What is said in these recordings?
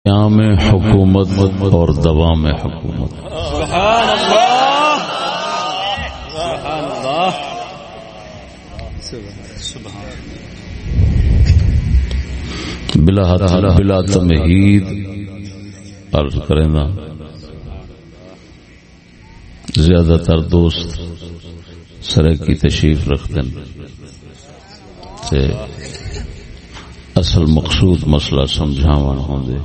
قیام حکومت اور دوام حکومت۔ سبحان اللہ، سبحان اللہ، بلا تمہید عرض کریں نا، زیادہ تر دوست سرے کی تشریف رکھتے ہیں، اصل مقصود مسئلہ سمجھاون ہوں دے۔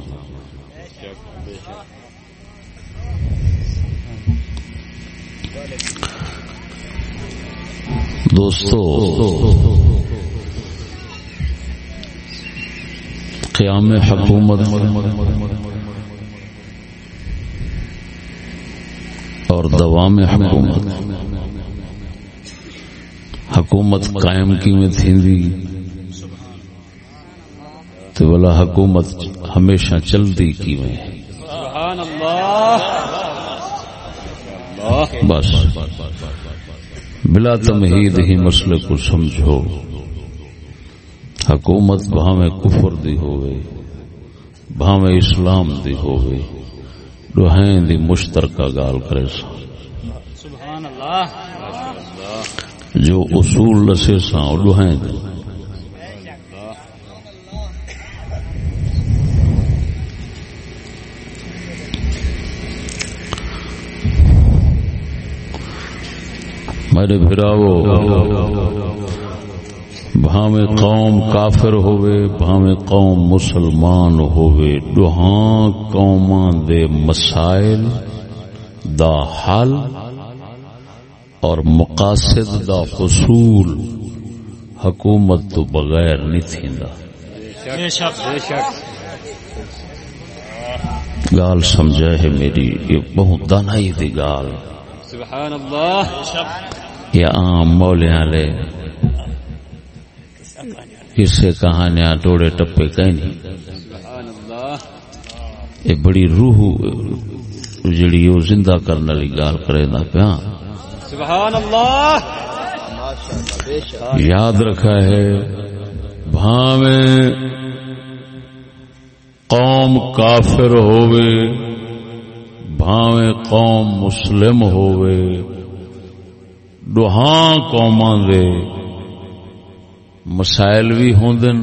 دوستو، قیام حکومت اور دوام حکومت، حکومت قائم کی میں تھی تو بلا حکومت ہمیشہ چلتی کی میں، سبحان اللہ، بس بلا تمہید ہی مسئلے کو سمجھو۔ حکومت بھاویں کفر دی ہوئے، بھاویں اسلام دی ہوئے، دوہیں دی مشترکہ گال کرے سا، سبحان اللہ، جو اصول لسے سا دوہیں دی۔ میرے بھراو، بھاویں قوم کافر ہوئے، بھاویں قوم مسلمان ہوئے، دوہاں قوماں دے مسائل دا حل اور مقاصد دا حصول حکومت تو بغیر نہیں تھیندا۔ بے شک بے شک، گال سمجھا ہے میری، یہ بہت دانائی دی گال، سبحان اللہ، یہ عام مولیاں لے کسے کہانیاں ٹوڑے ٹپے کہیں نہیں، سبحان اللہ، یہ بڑی روح جڑی وہ زندہ کرنے والی گال کرے نا پیا۔ سبحان اللہ، یاد رکھا ہے، بھاویں قوم کافر ہوئے، بھاویں قوم مسلم ہوئے، دوہاں قوماں دے مسائل بھی ہوندن،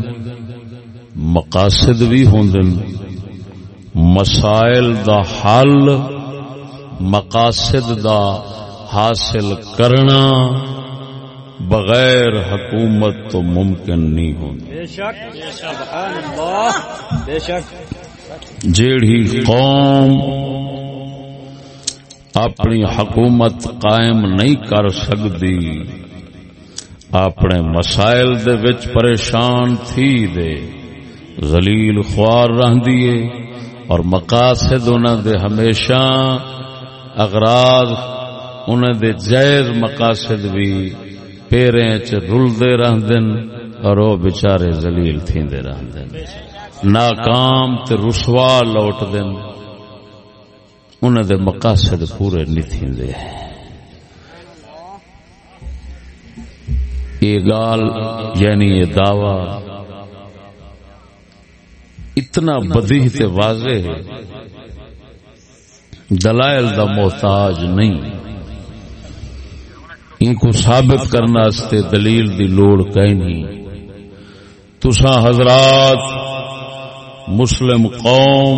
مقاصد بھی ہوندن۔ مسائل دا حل، مقاصد دا حاصل کرنا بغیر حکومت تو ممکن نہیں ہوندی۔ بے شک، سبحان اللہ، بے شک، جیڑی قوم اپنی حکومت قائم نہیں کر سکتی، اپنے مسائل دے وچ پریشان تھی دے، ذلیل خوار رہندی ہے، اور مقاصد انہاں دے ہمیشہ اغراض انہاں دے جائز مقاصد بھی پیریں چ رلدے رہندن، اور وہ بیچارے ذلیل تھیندے رہندن، ناکام تے رسوا لوٹ دن، انہاں دے مقاصد پورے نہیں تھیندے۔ یہ گال یعنی یہ دعویٰ اتنا بدیہ تے واضح ہے، دلائل دا محتاج نہیں، ان کو ثابت کرنا استے دلیل دی لوڑ کہیں نہیں۔ تساں حضرات مسلم قوم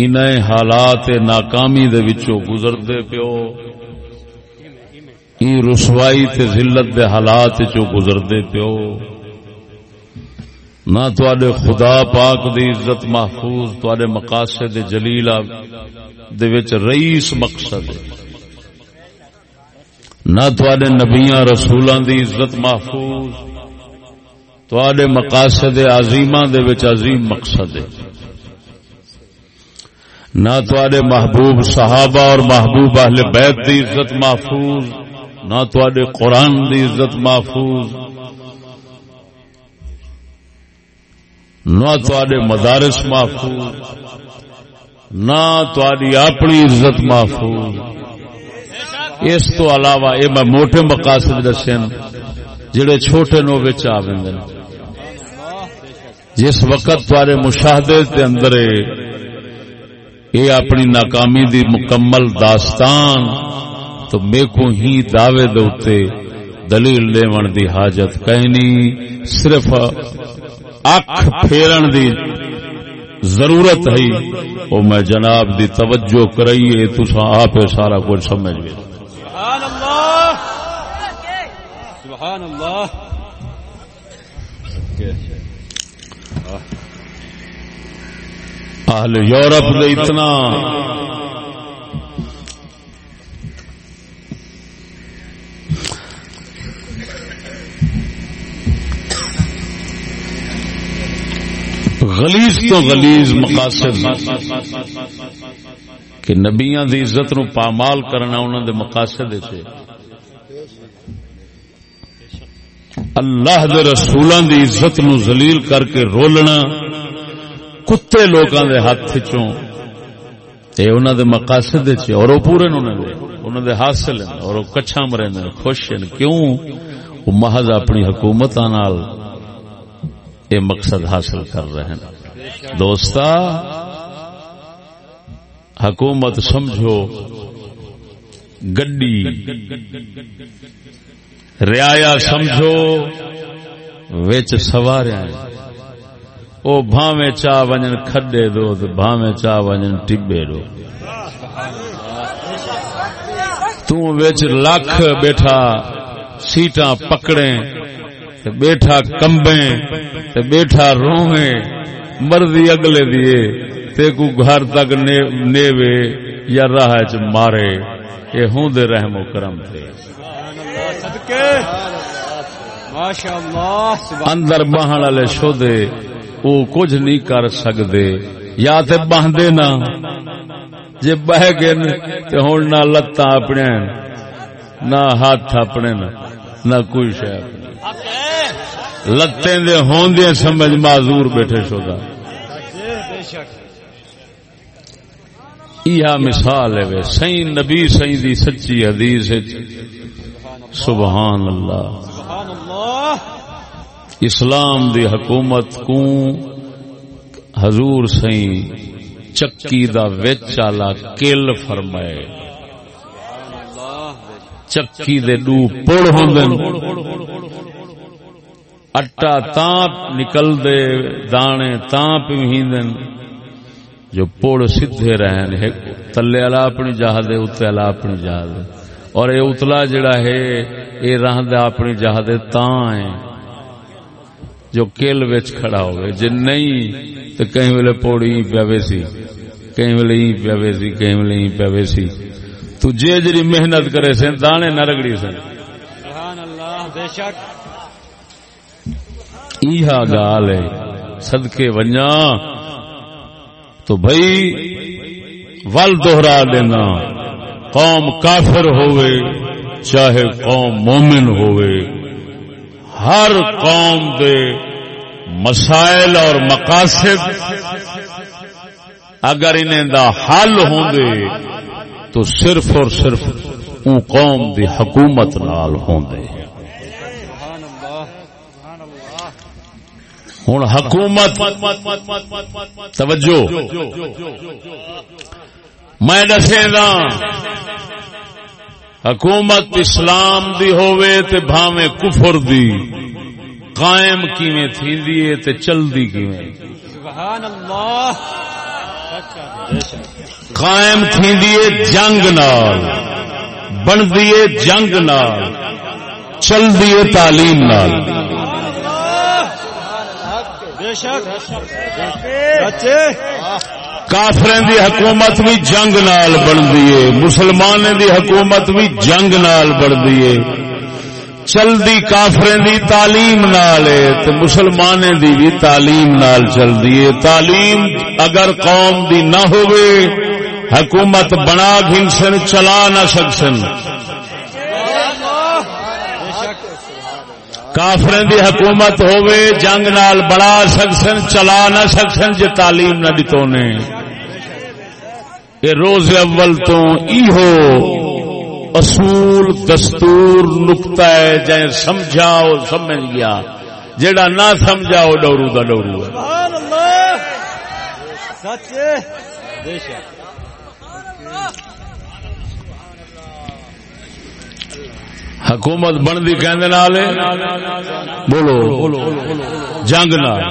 انہیں حالات ناکامی دے وچوں گزردے پیو، این رسوائی تے ذلت دے حالات چوں گزردے پیو، نہ تواڈے خدا پاک دی عزت محفوظ، تواڈے مقاصد جلیلہ دے وچ رئیس مقصد ہے، نہ تواڈے نبیاں رسولاں دی عزت محفوظ، تواڈے مقاصد عظیماں دے وچ عظیم مقصد ہے، نہ تواڈے محبوب صحابہ اور محبوب اہل بیت دی عزت محفوظ، نہ تواڈے قرآن دی عزت محفوظ، نہ تواڈے مدارس محفوظ، نہ تواڈی اپنی عزت محفوظ۔ اس تو علاوہ یہ میں موٹے مقاصد دسے جڑے چھوٹے نو وچ آ ویندے، جس وقت تارے مشاہدے کے اندر یہ اپنی ناکامی دی مکمل داستان تو میں کو ہی دعوے دوتے دلیل لیون دی حاجت کہنی صرف اکھ پھیرن دی ضرورت ہے او میں جناب دی توجہ کرائیے تساں آپ سارا کچھ سمجھ گئے. سبحان اللہ سبحان اللہ. اہل یورپ دے اتنا غلیظ تو غلیظ مقاصد کہ نبیاں دی عزت نو پامال کرنا انہاں دے مقاصد چھے. اللہ دے رسولاں دی عزت نو ذلیل کر کے رولنا کتے لوکاں دے ہاتھ چوں تے انہاں دے مقاصد چھے اور وہ پورے انہاں دے حاصل ہیں اور وہ کچھا مرے نے خوش ہیں. کیوں؟ وہ محض اپنی حکومتاں نال یہ مقصد حاصل کر رہے ہیں. دوستا حکومت سمجھو گڈی، رعایا سمجھو وچ سواریاں. او بھاویں چاہ ونجن کھڈے دو تے بھاویں چاہ ونجن ٹبے دو، تو وچ لاکھ بیٹھا سیٹاں پکڑیں تے بیٹھا کمبیں تے بیٹھا روویں، مرضی اگلے دیے تے کو گھر تک نیوے یا راہ چ مارے. اے ہوں دے رحم و کرم تے اندر بہن والے شودے او کچھ نہیں کر سکدے. یا تے بہندے نہ جے بہ گئے تے ہن نہ لتاں اپنے نہ ہاتھ اپنے نہ کوئی شے لتیں دے ہوندے سمجھ معذور بیٹھے شودا. یہ مثال ہے وے صحیح نبی صحیح دی سچی حدیث ہے. سبحان اللہ. اسلام دی حکومت کو حضور صحیح چکی دا وچ والا کل فرمائے. چکی دے دو پڑ ہوندن، اٹا تاں نکل دے دانے تاں پیوندن جو پوڑ سدھے رہن ہے تلے والا اپنی جہاز دے اوتے والا اپنی جہاز دے اور اے اتلا جڑا ہے اے رہندا اپنی جہاز دے تاں ہے جو کیل وچ کھڑا ہوئے. جے نہیں تے کہیں ویلے پوڑی پیاوے سی، کہیں ویلے ہی پیاوے سی، کہیں ویلے ہی پیاوے سی. تو جے جڑی محنت کرے سن دانے نہ رگڑی سن. سبحان اللہ. بے شک ایہا گال ہے. صدقے ونجا تو بھئی ول دوہرا دینا، قوم کافر ہوئے چاہے قوم مومن ہوئے، ہر قوم دے مسائل اور مقاصد اگر انہیں دا حل ہوندے تو صرف اور صرف اون قوم دی حکومت نال ہوندے. ہن حکومت توجہ میں دسے دا حکومت اسلام دی ہووے تے بھاویں کفر دی قائم کیویں تھیندی ہے تے چلدی کیویں. سبحان اللہ. قائم تھیندی ہے جنگ نال، بندی ہے جنگ نال، چلدی ہے تعلیم نال. کافریں دی حکومت بھی جنگ نال بندی ہے، مسلمانوں دی حکومت بھی جنگ نال بندی ہے. چلدی کافریں دی تعلیم نال ہے تے مسلمانوں دی بھی تعلیم نال چلدی ہے. تعلیم اگر قوم دی نہ ہوئے حکومت بنا گھنسن چلا نہ سکسن. کافریں دی حکومت ہوئے جنگ نال بڑا سکسن چلا نہ سکسن جے تعلیم نہ دتو نے. یہ روز اول تو ایہو اصول دستور نقطہ ہے جائیں سمجھا اور سمجھ گیا جیڑا نہ سمجھا وہ ڈورو دا ڈورو ہے. سبحان اللہ سچ بے شک. حکومت بندی کہندے نال بولو جنگ نال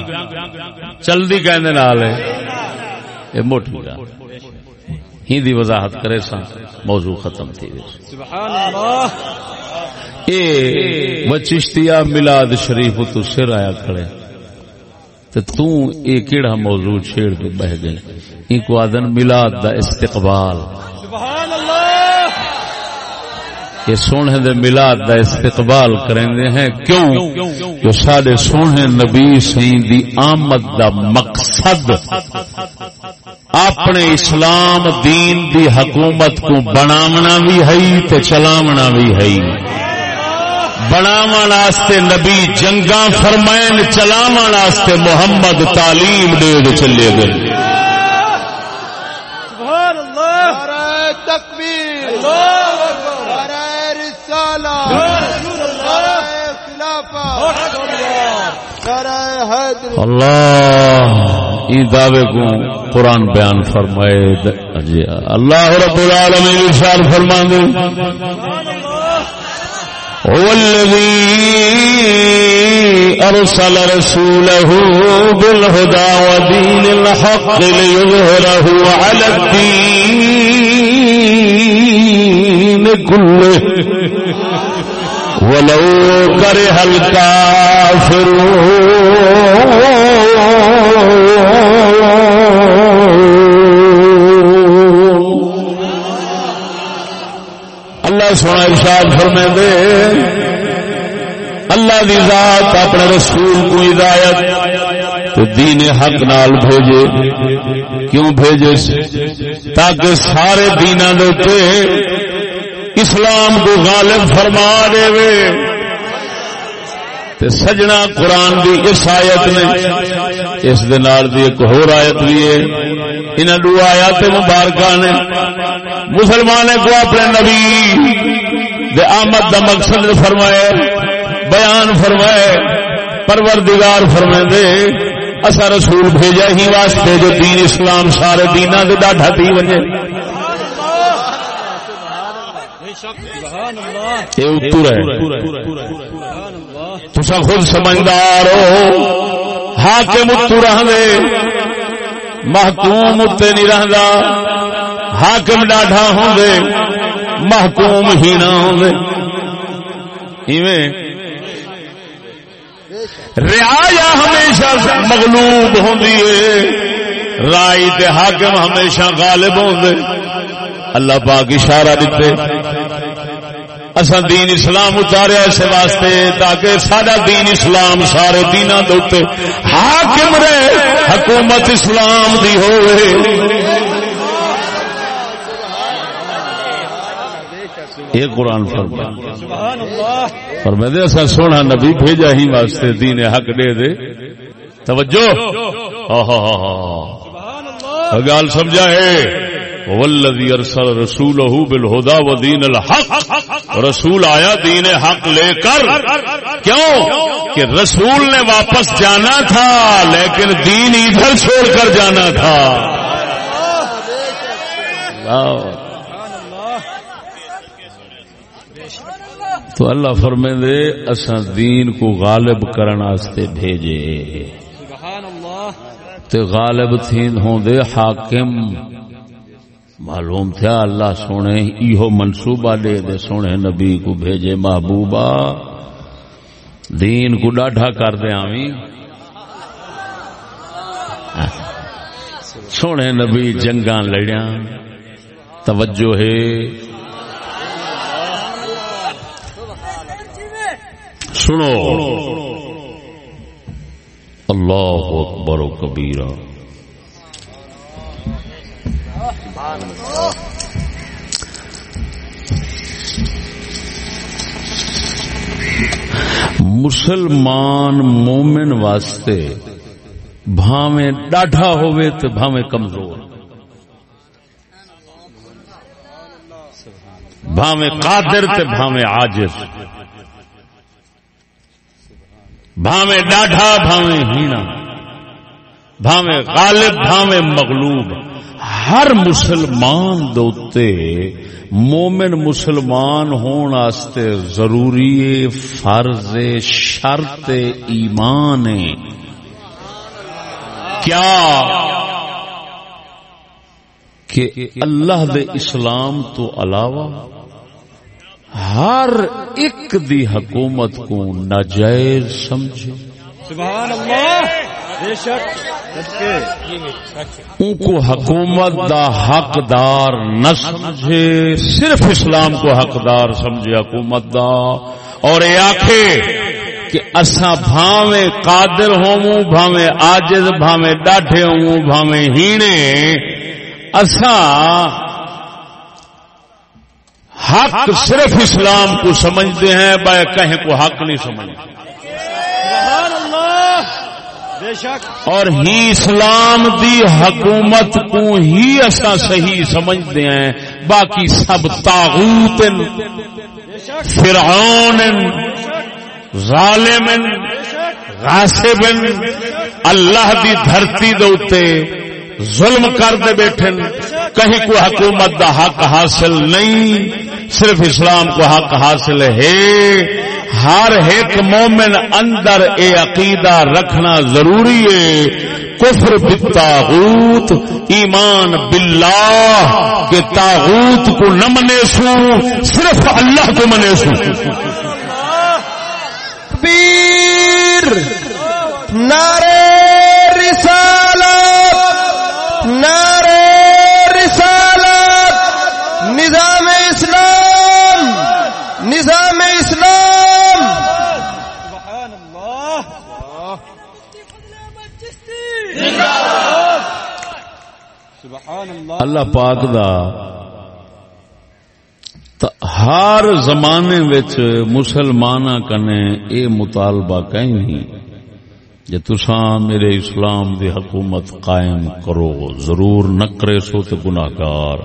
چلدی کہندے نال اے موٹی گل ہی دی وضاحت کرے سا موضوع ختم تھی. سبحان اللہ. اے بچشتیا میلاد شریف تو سر آیا کھڑے تے تو اے کیڑا موضوع چھیڑ کے بہ گئے. ان کو آدن میلاد دا استقبال. سبحان اللہ. یہ سونے دے میلاد دا استقبال کریں ہیں کیوں جو سارے سونے نبی سین دی آمد دا مقصد اپنے اسلام دین دی حکومت کو بناونا بھی ہے تے چلاونا بھی ہے. بناون واسطے نبی جنگاں فرمائن چلاون واسطے محمد تعلیم دے چلے گئے. سبحان اللہ. نعرہ تکبیر. اللہ اکبر. نعرہ رسالہ. رسول اللہ. خلافت. نعرہ حیدر. اللہ ای دعوے کو قرآن بیان فرمائے. اللہ رب العالمین ارشاد فرماندے هو الذي أرسل رسوله بالهدى ودين الحق ليظهره على الدين كله ولو كره الكافرون. اللہ سونا ارشاد فرمائے دے اللہ دی ذات اپنے رسول کو ہدایت تو دین حق نال بھیجے. کیوں بھیجے؟ تاکہ سارے دیناں دے تے اسلام کو غالب فرما دے وے. تے سجنا قرآن دی اس آیت نے اس دے نال دی ایک اور آیت بھی ہے. انہاں دو آیات مبارکہ نے مسلمان کو اپنے نبی دے آمد دا مقصد فرمائے بیان فرمائے. پروردگار فرمائے دے اسا رسول بھیجا ہی واسطے جو دین اسلام سارے دیناں دے ڈاڈھا تھی ونجے. یہ اتر ہے تسا خود سمجھدار ہو. حاکم اتر رہے محکوم اتنے نہیں رہندا. حاکم ڈاڈھا ہوندے محکوم ہی نہ ہوندے. ایویں رعایا ہمیشہ مغلوب ہوندی ہے رائی تے حاکم ہمیشہ غالب ہوندے. اللہ پاک اشارہ دیتے اساں دین اسلام اتاریا اس واسطے تاکہ سارا دین اسلام سارے دیناں دے اوتے حاکم رہے. حکومت اسلام دی ہوئے. یہ قرآن فرمائے دے ایسا سونا نبی بھیجا ہی واسطے دین حق دے دے. توجہ گال سمجھا ہے. والذی ارسل رسولہ بالہدی ودین الحق. رسول آیا دین حق لے کر. کیوں کہ رسول نے واپس جانا تھا لیکن دین ادھر چھوڑ کر جانا تھا. تو اللہ فرمائے دے اساں دین کو غالب کرنا واسطے بھیجے. سبحان اللہ. تے غالب تھین ہوں دے حاکم. معلوم تھا اللہ سونے ایہو منصوبہ دے دے سونے نبی کو بھیجے محبوبہ دین کو ڈاڈھا کر دے. آمین. سونے نبی جنگاں لڑیاں. توجہ ہے سنو. اللہ اکبر و کبیرہ. مسلمان مومن واسطے بھاویں ڈاڈھا ہوئے تو بھاویں کمزور, بھاویں قادر تے بھاویں عاجز, بھاویں ڈاڈھا بھاویں ہینا، بھاویں غالب بھاویں مغلوب، ہر مسلمان دوتے مومن مسلمان ہون واسطے ضروری ہے، فرض شرط ایمان ہے۔ کیا کہ اللہ دے اسلام تو علاوہ ہر ایک دی حکومت کو ناجائز سمجھے، سبحان اللہ، بے شک ان کو حکومت دا حقدار نہ سمجھے، صرف اسلام کو حقدار سمجھے حکومت دا، اور یہ آکھے کہ اساں بھاویں قادر ہوں، بھاویں عاجز، بھاویں ڈاڈھے ہوں، بھاویں ہینے، اساں حق صرف اسلام کو سمجھتے ہیں، بھائی کہیں کو حق نہیں سمجھتے، سبحان اللہ، بے شک، اور ہی اسلام دی حکومت کو ہی اساں صحیح سمجھتے ہیں، باقی سب طاغوت، فرعون، ظالم، غاصب، اللہ دی دھرتی دے اوتے ظلم کر دے بیٹھے، کہیں کو حکومت دا حق حاصل نہیں، صرف اسلام کو حق حاصل ہے۔ ہر ایک مومن اندر اے عقیدہ رکھنا ضروری ہے، کفر بالطاغوت، ایمان باللہ، کہ طاغوت کو نہ منے سو، صرف اللہ کو منے سو۔ تکبیر، نعرہ رسالت، نعرہ رسالت، نظام اسلام، نظام اسلام، سبحان اللہ، سبحان اللہ، اللہ پاک دا ہر زمانے وچ مسلماناں کنے اے مطالبہ کہیں نہیں جے تساں میرے اسلام دی حکومت قائم کرو، ضرور نہ کرے سو تے گناہگار۔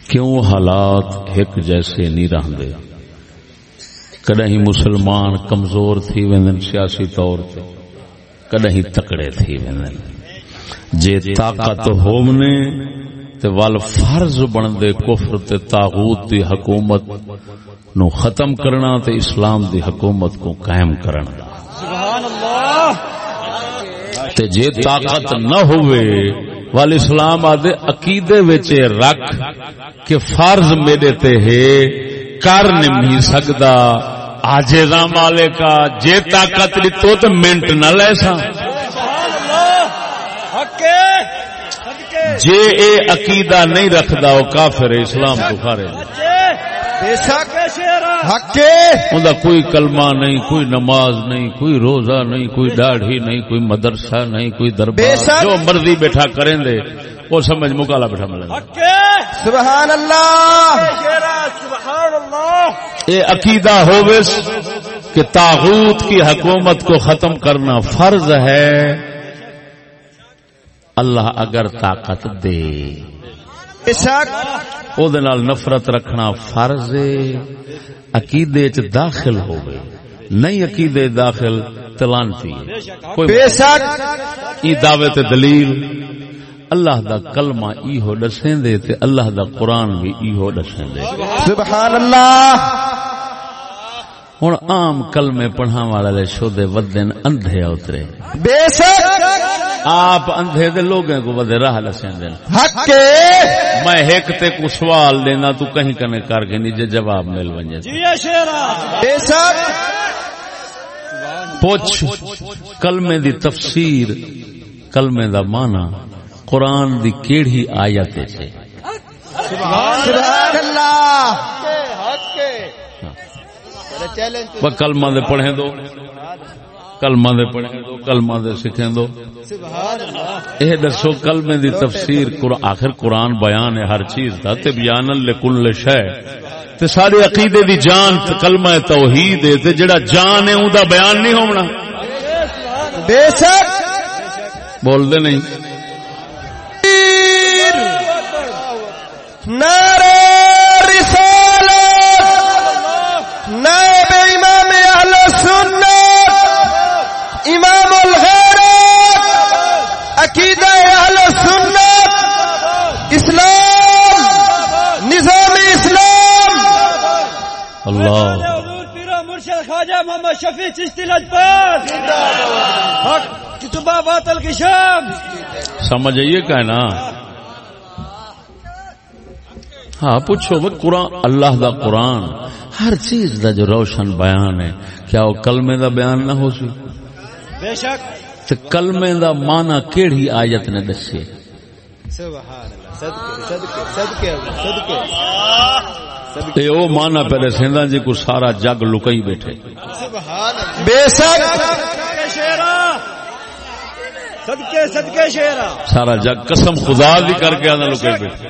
کیوں حالات ایک جیسے نہیں رہندے، کدہیں مسلمان کمزور تھی ویندن سیاسی طور تے، کدہیں تکڑے تھی ویندن۔ جے طاقت ہومنے تے وال فرض بندے کفر تے طاغوت دی حکومت نو ختم کرنا تے اسلام دی حکومت کو قائم کرنا۔ سبحان اللہ، تے جے طاقت نہ ہوئے وال اسلام آدھے عقیدے وچ رکھ کہ فرض میرے تے ہے، کر نہیں سکدا، عاجزاں مالکا، جے طاقت لی تو منٹ نہ لے سا۔ جے اے عقیدہ نہیں رکھدا وہ کافر ہے، اسلام تو خارج ہے۔ بے شک حق اندا کوئی کلمہ نہیں، کوئی نماز نہیں، کوئی روزہ نہیں، کوئی داڑھی نہیں، کوئی مدرسہ نہیں، کوئی دربار، جو مرضی بیٹھا کریں دے وہ سمجھ مکالا بیٹھا ملے۔ سبحان اللہ، سبحان اللہ، اے عقیدہ ہووس کہ طاغوت کی حکومت کو ختم کرنا فرض ہے، اللہ اگر طاقت دے بے شک او دے نال نفرت رکھنا فرض ہے، عقیدے چ داخل ہوئے، نہیں عقیدے داخل تلانتی کوئی بے شک ای دعوے تے دلیل اللہ دا کلمہ ایہو دسیں دے تے اللہ دا قرآن بھی ایہو دسیں دے۔ سبحان اللہ، ہن عام کلمے پڑھا والے شودے ودن اندھے اترے، بے شک آپ اندھے دے لوگوں کو ودے راہ دسیں دے۔ حق میں ایک تے کو سوال دینا تو کہیں کنے کر کے نیچے جواب مل ونجے، بے شک پوچھ کلمے دی تفسیر، کلمے دا معنی قرآن دی کیڑی آیت ہے؟ سبحان اللہ، وہ کلمہ دے پڑھیں دو، کلمہ دے پڑھیں دو، کلمہ دے سکھیں دو۔ اے دسو کلمے دی تفسیر، آخر قرآن بیان ہے ہر چیز دا، تبیانا لکل شے، تے سارے عقیدے دی جان کلمہ توحید ہے، تے جڑا جان ہے اوندا بیان نہیں ہونا۔ بے شک بول دے نہیں۔ نعرہ رسالت، نائب امام اہل سنت شاہ محمد شفیع چشتی لجپت حق کی صبح باطل کی شام. سمجھ آئیے کہ نا. ہاں پوچھو وہ قرآن اللہ دا قرآن ہر چیز دا جو روشن بیان ہے کیا وہ کلمے دا بیان نہ ہو سی؟ بے شک. تو کلمے دا معنی کیڑی آیت نے دسے؟ سبحان اللہ. صدقے صدقے صدقے تے او معنی پہلے سیندا جی کو سارا جگ لکئی بیٹھے. سبحان اللہ. بے شک صدقے صدقے شیرا سارا جگ قسم خدا دی کر کے آنا لکئی بیٹھے.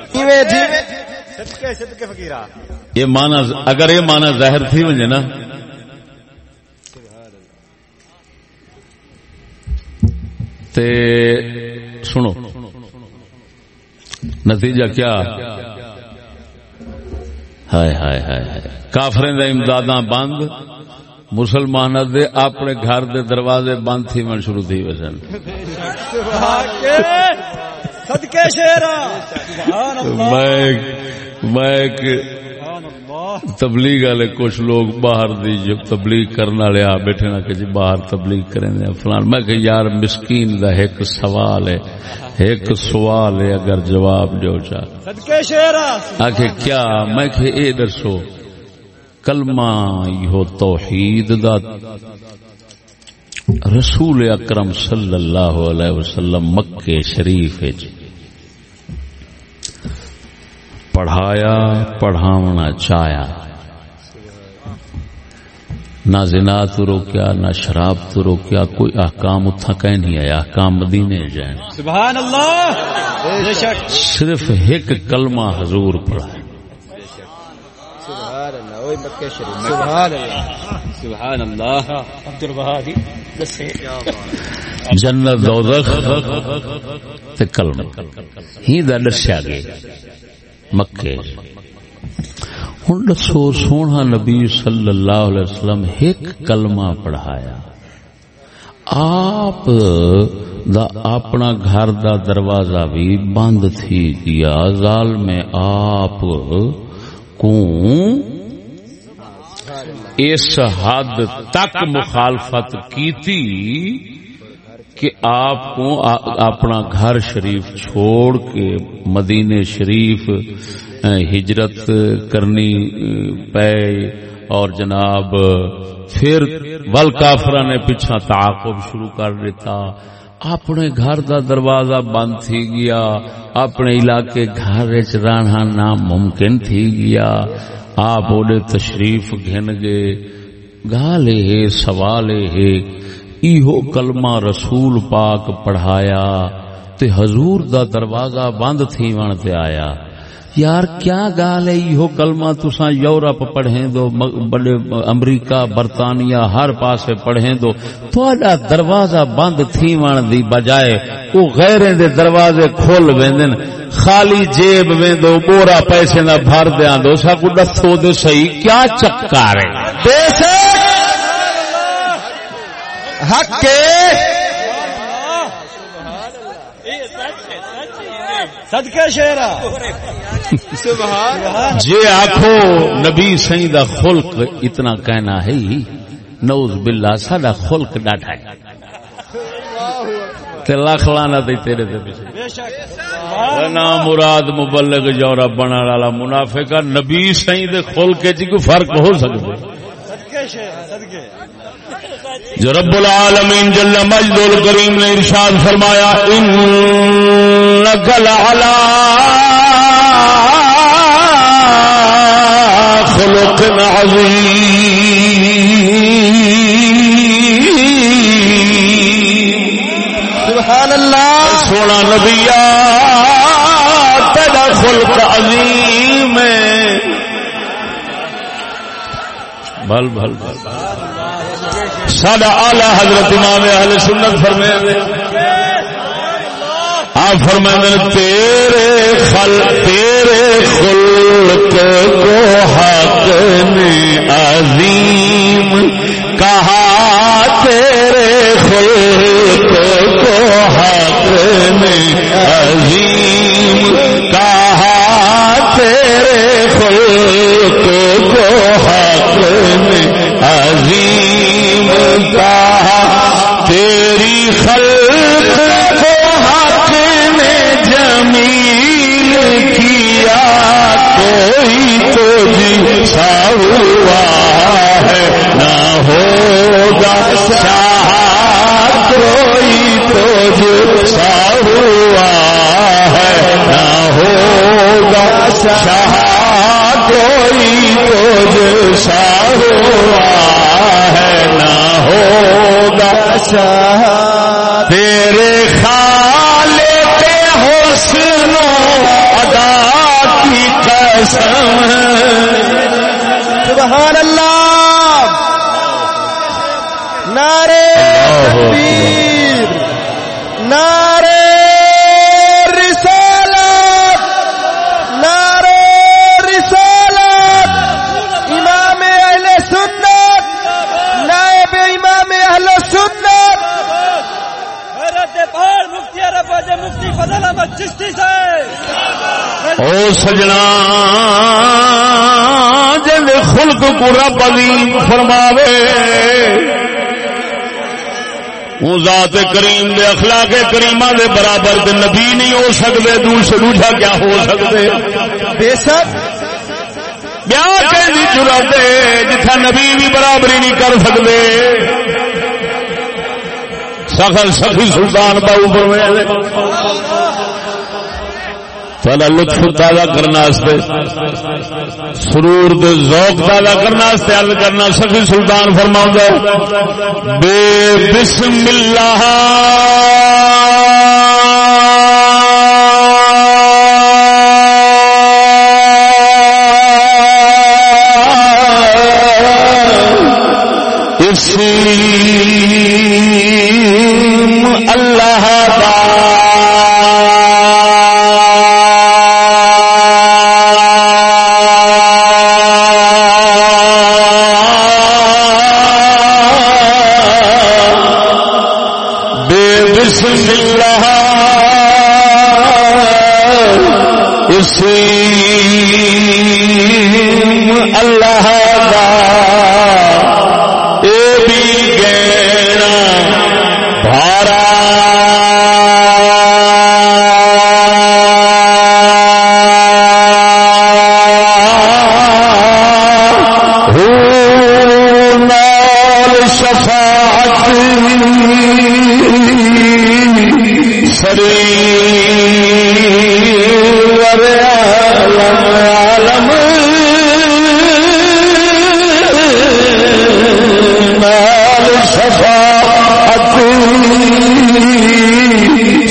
صدقے صدقے فقیرہ. یہ معنی اگر یہ معنی ظاہر تھی ونجے نا تے سنو نتیجہ کیا؟ ہائے ہائے ہائے ہائے کافریں دے امداداں بند مسلمان دے اپنے گھر دے دروازے بند تھی من شروع تھی وسن. صدقے شیرا. سبحان اللہ. میں تبلیغ والے کچھ لوگ باہر دی جو تبلیغ کرنے والے آ بیٹھے نا کہ جی باہر تبلیغ کریں دے فلان. میں کہ یار مسکین دا ایک سوال ہے ایک سوال ہے اگر جواب جو چاہ صدقے شیرا. آخر کیا میں کہ اے درسو کلمہ یہ توحید دا رسول اکرم صلی اللہ علیہ وسلم مکہ شریف پڑھایا پڑھاونا چاہیا. نہ زنا تو روکیا نہ شراب تو روکیا. کوئی احکام اتھا کہیں نہیں آیا. احکام مدینے جائیں. سبحان اللہ. بے شک. صرف ایک کلمہ حضور پڑھایا. سبحان اللہ. اوے مکہ شریف. سبحان اللہ. سبحان اللہ. عبد الوہاب دسے جنت دوزخ تے کلمہ ہی دا دسیا گیا مکے. ہن دسو سونا نبی صلی اللہ علیہ وسلم ایک کلمہ پڑھایا. آپ دا اپنا گھر دا دروازہ بھی بند تھی گیا. ظالم میں آپ کو اس حد تک مخالفت کی تھی کہ آپ کو اپنا گھر شریف چھوڑ کے مدینے شریف ہجرت کرنی پے. اور جناب پھر والکافرہ نے پیچھا تعاقب شروع کر دیتا. اپنے گھر دا دروازہ بند تھی گیا. اپنے علاقے گھر وچ رہنا ناممکن تھی گیا. آپ اوڈے تشریف گھن گئے. گالے ہے سوال ہے ایہو کلمہ رسول پاک پڑھایا تے حضور دا دروازہ بند تھی ون تے آیا. یار کیا گال ہے ایہو کلمہ تساں یورپ پڑھیں دو بڑے امریکہ برطانیہ ہر پاسے پڑھیں دو تہاڈا دروازہ بند تھی ون دی بجائے او غیریں دے دروازے کھول ویندن. خالی جیب ویندو بورا پیسے نہ بھر دیاں دو. ساکو دسو دے صحیح کیا چکر ہے؟ بیسے حق کے صدقے شیرا. سبحان. جے آکھو نبی سائیں دا خلق اتنا کہنا ہے نعوذ باللہ ساڈا خلق ڈاٹا ہے تے لاکھ لعنت تیرے تے پیچھے. بے شک. نا مراد مبلغ جورا بنانے والا منافق. نبی سائیں دے خلق وچ کوئی فرق ہو سکدا؟ صدقے شیرا. صدقے جو رب العالمین جل مجد الکریم نے ارشاد فرمایا انک لعلی خلق عظیم. سبحان اللہ. سونا نبیا تیرا خلق عظیم ہے. بھل بھل بھل ساڈا اعلی حضرت امام اہل سنت فرمائے آپ فرمائے تیرے خلق کو حق نے عظیم کہا. تیرے خلق کو حق نے عظیم کہا. تیرے خلق کو حق نے عظیم قسم سبحان اللہ نعرے تکبیر نعرے رسالت نعرے رسالت امام اہل سنت نائب امام اہل سنت حضرت پاک مفتی عرب مفتی فضل احمد چشتی صاحب او سجنا جن خلق کو رب عظیم فرماوے وہ ذات کریم دے اخلاق کریمہ دے برابر دے نبی نہیں ہو سکتے دوسرا کیا ہو سکتے بے شک بیا کہ جرات جتھا نبی بھی برابری نہیں کر سکتے سخر سخی سلطان باؤ فرمائے تھوڑا لطف تازہ کرنا سرور دے ذوق تازہ کرنا عرض کرنا سخی سلطان فرماؤں بے بسم اللہ اللہ اللہ دا اے بھی گہرا بھارا ہو نال شفاعت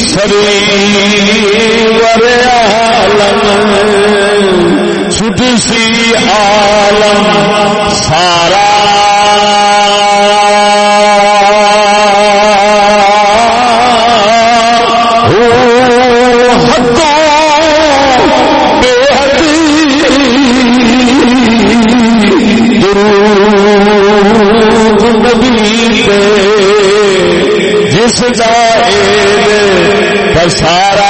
سری سی عالم سارا ہو حدوں بے حدی درود نبی پہ جس جائے بسارا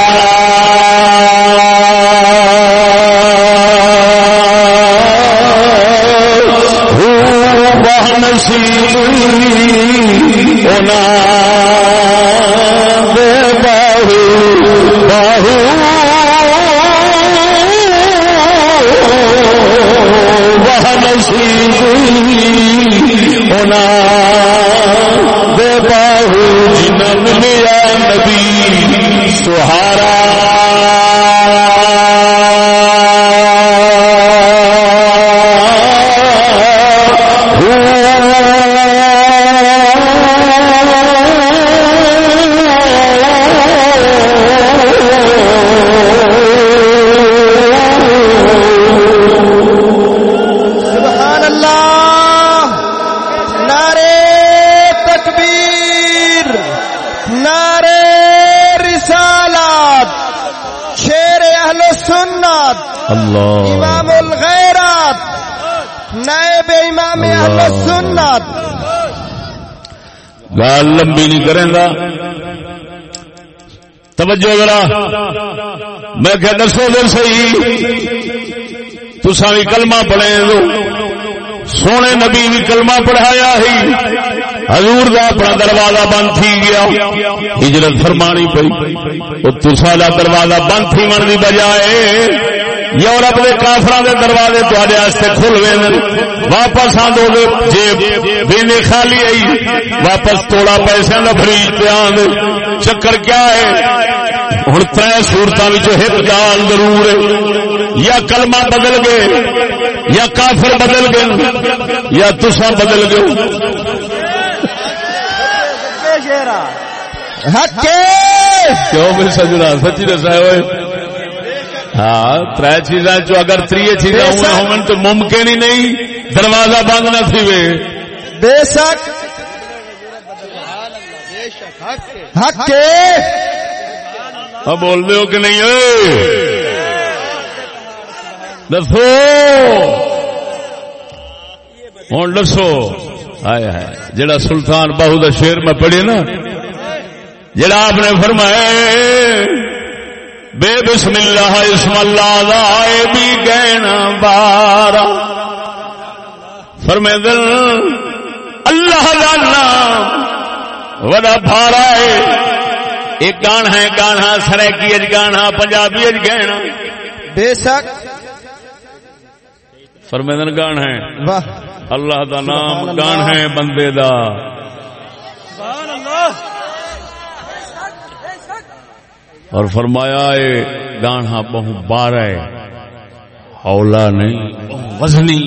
امام الغیرات نائب امام اہل سنت گال لمبی نہیں کریں گا توجہ ذرا میں کہ دسو دل صحیح تساں بھی کلمہ پڑھے دو سونے نبی بھی کلمہ پڑھایا ہی حضور دا اپنا دروازہ بند تھی گیا ہجرت فرمانی پئی او تساں دا دروازہ بند تھی من دی بجائے یورپ کے کافران دے دروازے تواڈے واسطے کھل وین واپس آندو گے جیب ویندے خالی آئی واپس توڑا پیسے دا فریج تے آندے چکر کیا ہے ہن ترے صورتاں وچ ایک گال ضرور ہے یا کلمہ بدل گئے یا کافر بدل گئے یا تساں بدل گئے حق کیوں میرے سجنا سچی دسا ہوئے ہاں تر چیزاں چو اگر تری چیزاں ہون تو ممکن ہی نہیں دروازہ بند نہ تھی وے بے شک حق کے اب بول دے ہو کہ نہیں دسو ہوں دسو آیا ہے جڑا سلطان باہو دا شعر میں پڑھی نا جڑا آپ نے فرمایا بے بسم اللہ اسم اللہ دائے بھی گہنا بارا فرمائے دل اللہ دا نام وڈا بھارا ہے ایک گانا ہے گانا سرائکی اج گانا پنجابی اج گہنا بے شک فرمائے دل گانا ہے واہ اللہ دا نام گان ہے بندے دا اور فرمایا ہے گانا بہو بار ہے ہولا نہیں وزنی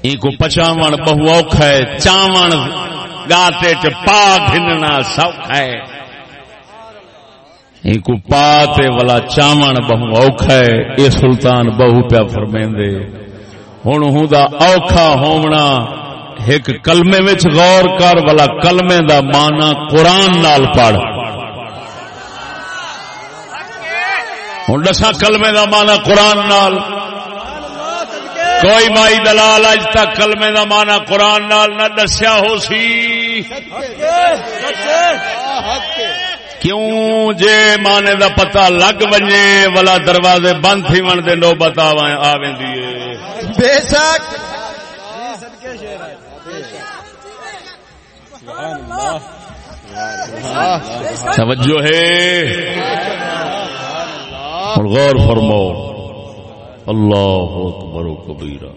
ایک پچاون بہو اوکھا ہے چاون گاتے چ پا گھننا سوکھا ہے ایک پاتے والا چاون بہو اوکھا ہے اے سلطان بہو پیا فرمیندے ہن ہوندا اوکھا ہونا ایک کلمے وچ غور کر والا کلمے دا معنی قرآن نال پڑھ ہن دسا کلمے دا معنی قرآن نال کوئی مائی دلال اج تک کلمے دا معنی قرآن نال نہ دسیا ہو سی کیوں جے مانے دا پتہ لگ ونجے والا دروازے بند تھی ون دے نوبت آویندی ہے بے شک توجہ ہے اور غور فرماؤ اللہ اکبر و کبیرہ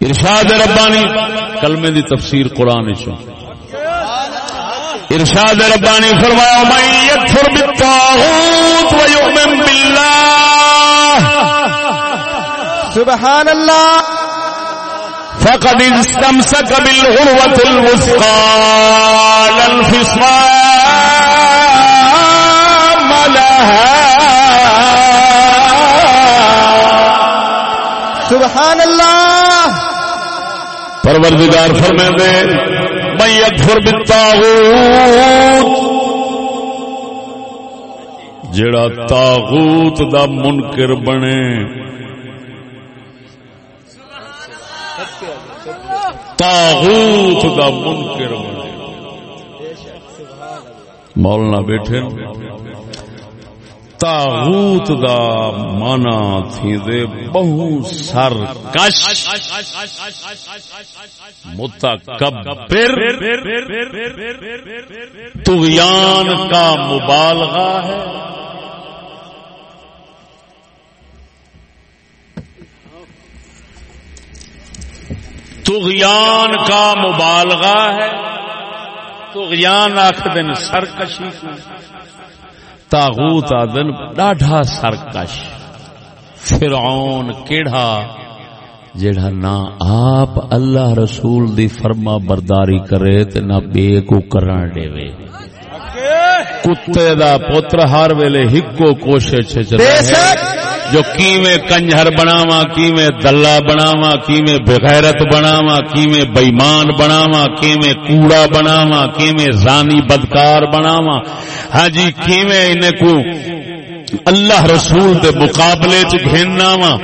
ارشاد ربانی کلمے دی تفسیر قرآن چوں ارشاد ربانی فرمایا من یکفر بالطاغوت ویؤمن باللہ سبحان اللہ فقد استمسک بالعروۃ الوثقی لا انفصام لها سبحان اللہ پروردگار فرمائے من یکفر بالطاغوت جڑا طاغوت دا منکر بنے طاغوت دا منکر بنے مولانا بیٹھے طاغوت دا مانا تھی دے بہو سرکش متکبر طغیان کا مبالغہ ہے طغیان کا مبالغہ ہے طغیان آخدن سرکشی کو طاغوت آدن ڈاڈھا سرکش فرعون کیڑا جڑا نہ آپ اللہ رسول دی فرما برداری کرے تے نہ بے کو کرن دے وے کتے دا پتر ہر ویلے ہکو کوشش چلا جو کیویں کنجر بناواں کیویں دلہ بناواں کیویں بغیرت بناواں کیویں بے ایمان بناواں کیویں کوڑا بناواں کیویں زانی بدکار بناواں ہاں جی کیویں انہیں کو اللہ رسول دے مقابلے چ گھننا وا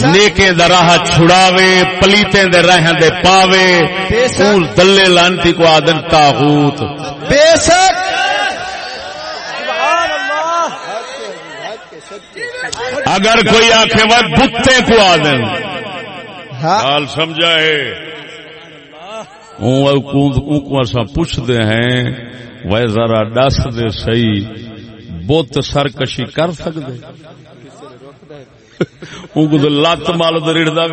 نیکے دا راہ چھڑاوے پلیتے دے راہ دے پاوے پھول دلے لانتی کو آدن طاغوت بے شک اگر کوئی آنکھیں وہ بتے کو آدن حال سمجھائے اون کو اساں پوچھتے ہیں وہ ذرا دس دے صحیح بت سرکشی کر سکتے ان کو لت مال رڑتا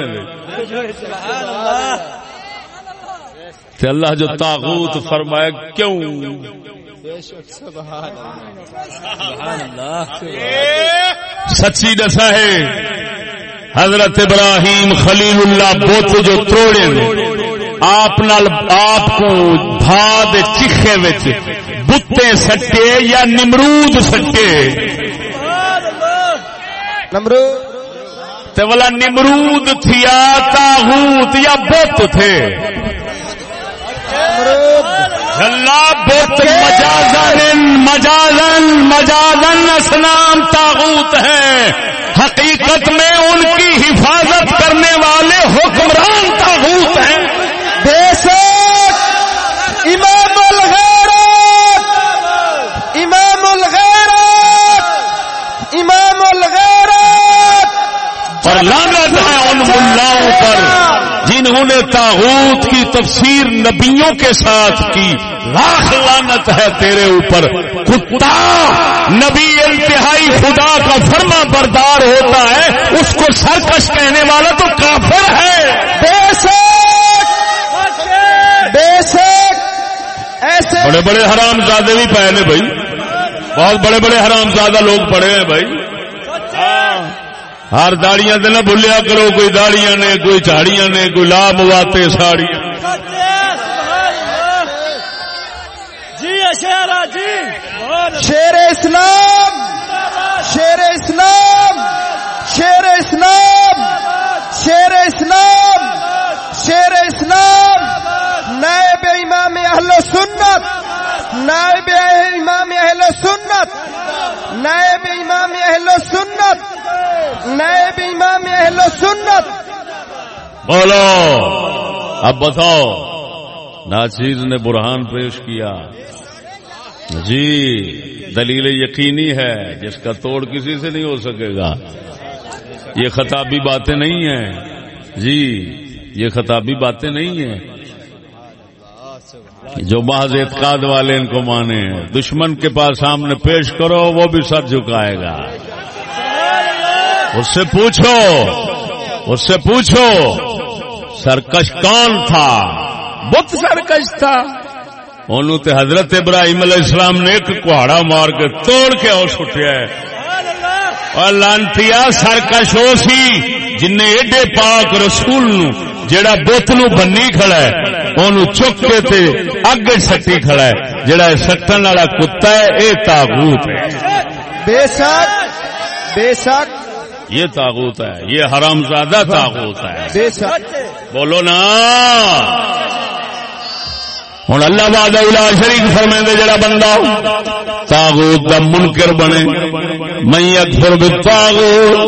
تے اللہ جو طاغوت فرمائے کیوں سچی دسا ہے حضرت ابراہیم خلیل اللہ بت جو توڑے آپ کو بھا دے چیخے وچ بتے سٹے یا نمرود سٹے؟ نمرود تے والا نمرود تھیا طاغوت یا بت تھے؟ اللہ بت مجازن اسنام طاغوت ہے، حقیقت میں ان کی حفاظت کرنے والے حکمران طاغوت ہیں۔ بے شک امام الغیرت، امام الغیرت، امام الغیرت، اور لعنت ہے ان ملاؤں پر جنہوں نے طاغوت کی تفسیر نبیوں کے ساتھ کی۔ لاکھ لعنت ہے تیرے اوپر کتا۔ نبی انتہائی خدا کا فرما بردار ہوتا ہے، اس کو سرکش کہنے والا تو کافر ہے۔ بے شک بے شک ایسے بڑے بڑے حرام زادے بھی پائے نے بھائی، بہت بڑے بڑے حرام زادہ لوگ پڑے ہیں بھائی۔ ہر داڑیاں تے نہ بھولیا کرو، کوئی داڑیاں نے، کوئی جھاڑیاں نے، کوئی لا مواتے ساڑیاں۔ شیر اسلام، شیر اسلام، شیر اسلام، شیر اسلام، شیر اسلام، نائب امام اہل سنت، نائب امام اہل سنت، نائب امام اہل سنت، نائب امام اہل سنت۔ بولو اب بتاؤ، ناچیز نے برہان پیش کیا جی، دلیل یقینی ہے جس کا توڑ کسی سے نہیں ہو سکے گا۔ یہ خطابی باتیں نہیں ہیں جی، یہ خطابی باتیں نہیں ہیں جو محض اعتقاد والے ان کو مانے۔ دشمن کے پاس سامنے پیش کرو، وہ بھی سر جھکائے گا۔ اس سے پوچھو، اس سے پوچھو سرکش کون تھا؟ بت سرکش تھا۔ انہوں تے حضرت ابراہیم علیہ السلام نے ایک کہاڑا مار کے توڑ کے اور سٹیا ہے۔ اور لانتیا سرکش ہو سی جن ایڈے پاک رسول نو جڑا بت نو بنی کھڑا ہے انہوں چک کے تے اگ سٹی کھڑا ہے۔ جڑا سٹن والا کتا ہے اے طاغوت ہے۔ بے شک بے شک یہ طاغوت ہے، یہ حرامزادہ طاغوت ہے۔ بے شک بولو نا۔ ہوں اللہ وحدہ لا شریک فرمائے جڑا بندہ طاغوت دا منکر بنے، من یکفر بالطاغوت،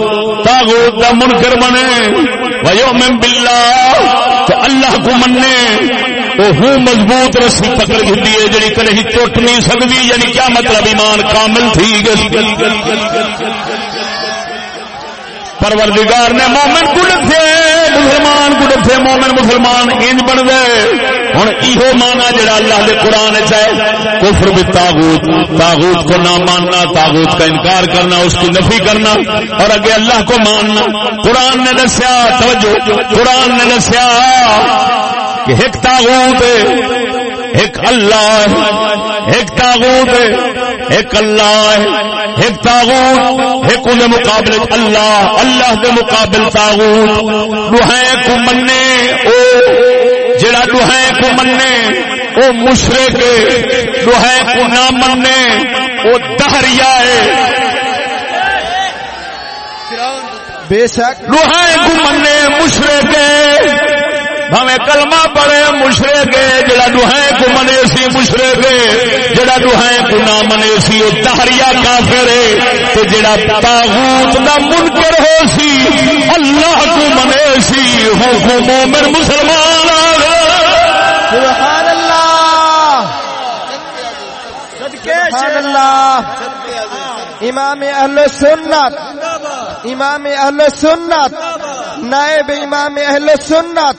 طاغوت دا منکر بنے، ویؤمن باللہ، تو اللہ کو مننے، وہ مضبوط رسی پکڑ گئی ہے جڑی کہیں ٹوٹ نہیں سکتی۔ یعنی کیا مطلب؟ ایمان کامل تھی گئی۔ پروردگار نے مومن کو ڈٹھے، مسلمان کو ڈٹھے، مومن مسلمان انج بن گئے۔ ہن ایہو مانا جڑا اللہ دے قرآن وچ ہے، کفر بالطاغوت، طاغوت کو نہ ماننا، طاغوت کا انکار کرنا، اس کی نفی کرنا، اور اگے اللہ کو ماننا۔ قرآن نے دسیا، توجہ، قرآن نے دسیا کہ ایک طاغوت ہے، ایک اللہ ہے، ایک طاغوت ہے، ایک اللہ ہے، ایک طاغوت، ایک دے مقابلے اللہ، اللہ دے مقابل طاغوت۔ دوہائیں کو مننے او جڑا دوہائیں کو مننے او مشرک ہے، دوہائیں کو نہ مننے او دہریا ہے۔ بے شک دوہائیں کو مننے مشرک ہے، بھاویں کلمہ پڑھے مشرک ہے، جڑا دوہائیں کو منے سی مشرک ہے، جڑا دوہائیں کو نہ منے سی او دہریا کافر ہے۔ تے جڑا طاغوت دا منکر ہو سی اللہ کو منے سی ہو مومن مسلمان آ گئے۔ سبحان اللہ، سبحان اللہ۔ امام اہل سنت، امام اہل سنت، نائب امام اہل سنت،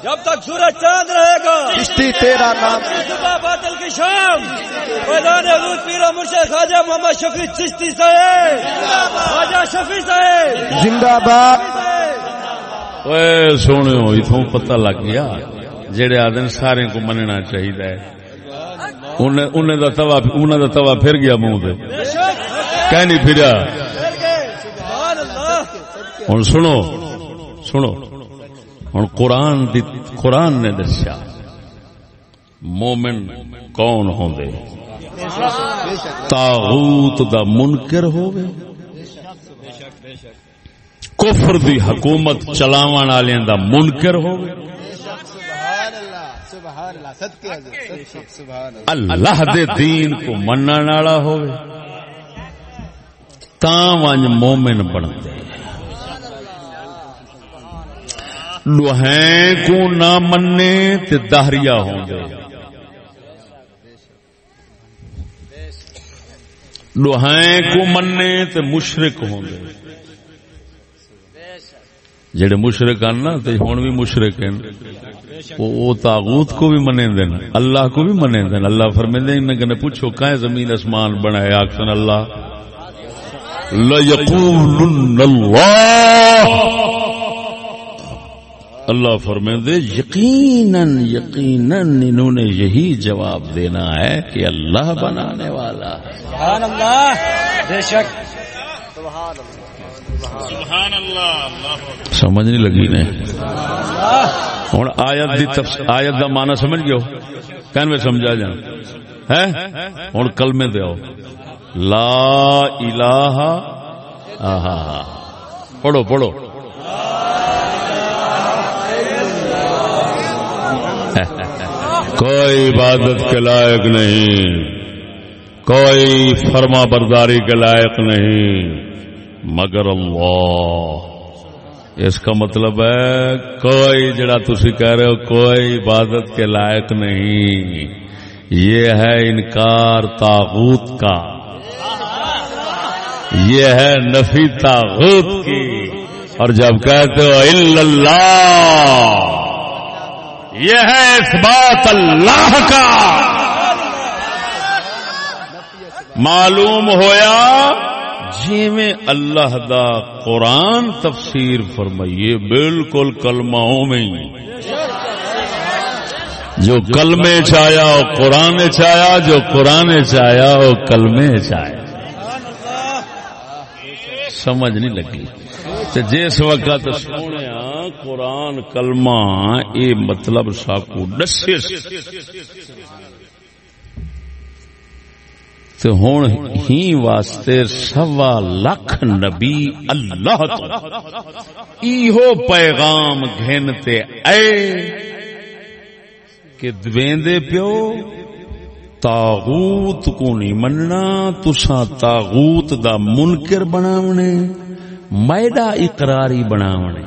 جب تک سورج چاند رہے گا چشتی تیرا نام، صبح باطل کی شام، فیضان حضور پیر مرشد خواجہ محمد شفیع چشتی صاحب، خواجہ شفیع صاحب زندہ باد۔ اوے سونیو اتوں پتہ لگ گیا جڑے آدھے سارے کو مننا چاہیے، انہیں دا توا پھر گیا منہ دے، کہ نہیں پھریا؟ ہوں سنو سنو، ہوں قرآن نے دسیا مومن کون ہوندے طاغوت دا منکر ہووے کفر دی حکومت چلاون والیاں دا منکر ہووے اللہ دے دین کو منن والا ہووے تاں ونج مومن بندے لوہیں کو نہ مننے تے دہریا ہوندے لوہائیں کو مننے تے مشرک ہوں گے جڑے مشرک ہیں نا تے ہون بھی مشرک ہیں وہ طاغوت کو بھی منے دین اللہ کو بھی منے دین اللہ فرمیندے ان نے پوچھو کائیں زمین آسمان بنائے آکھن اللہ لَيَقُولُنَّ اللَّهُ اللہ فرمیندے یقیناً انہوں نے یہی جواب دینا ہے کہ اللہ بنانے والا سبحان اللہ بے شک سبحان اللہ سمجھ نہیں لگی نے ہن آیت دا معنی سمجھ گئے ہو کہن میں سمجھا جان ہے ہن کلمے دے آؤ لا الہ پڑھو پڑھو کوئی عبادت کے لائق نہیں کوئی فرما برداری کے لائق نہیں مگر اللہ اس کا مطلب ہے کوئی جڑا تسی کہہ رہے ہو کوئی عبادت کے لائق نہیں یہ ہے انکار طاغوت کا یہ ہے نفی طاغوت کی اور جب کہتے ہو الا اللہ یہ ہے اثبات اللہ کا معلوم ہویا جی میں اللہ دا قرآن تفسیر فرمائیے بالکل کلمہوں میں جو کلمے چایا وہ قرآن چایا جو قرآن چایا وہ کلمے چایا سمجھ نہیں لگی تو جس وقت سونے قرآن کلمہ اے مطلب ساکو دسے تو ہون ہی واسطے 1.25 لاکھ نبی اللہ تو ایہو پیغام گھنتے اے کہ دویندے پیو طاغوت کو نہیں مننا تساں طاغوت دا منکر بناونے میڈا اقراری بناونے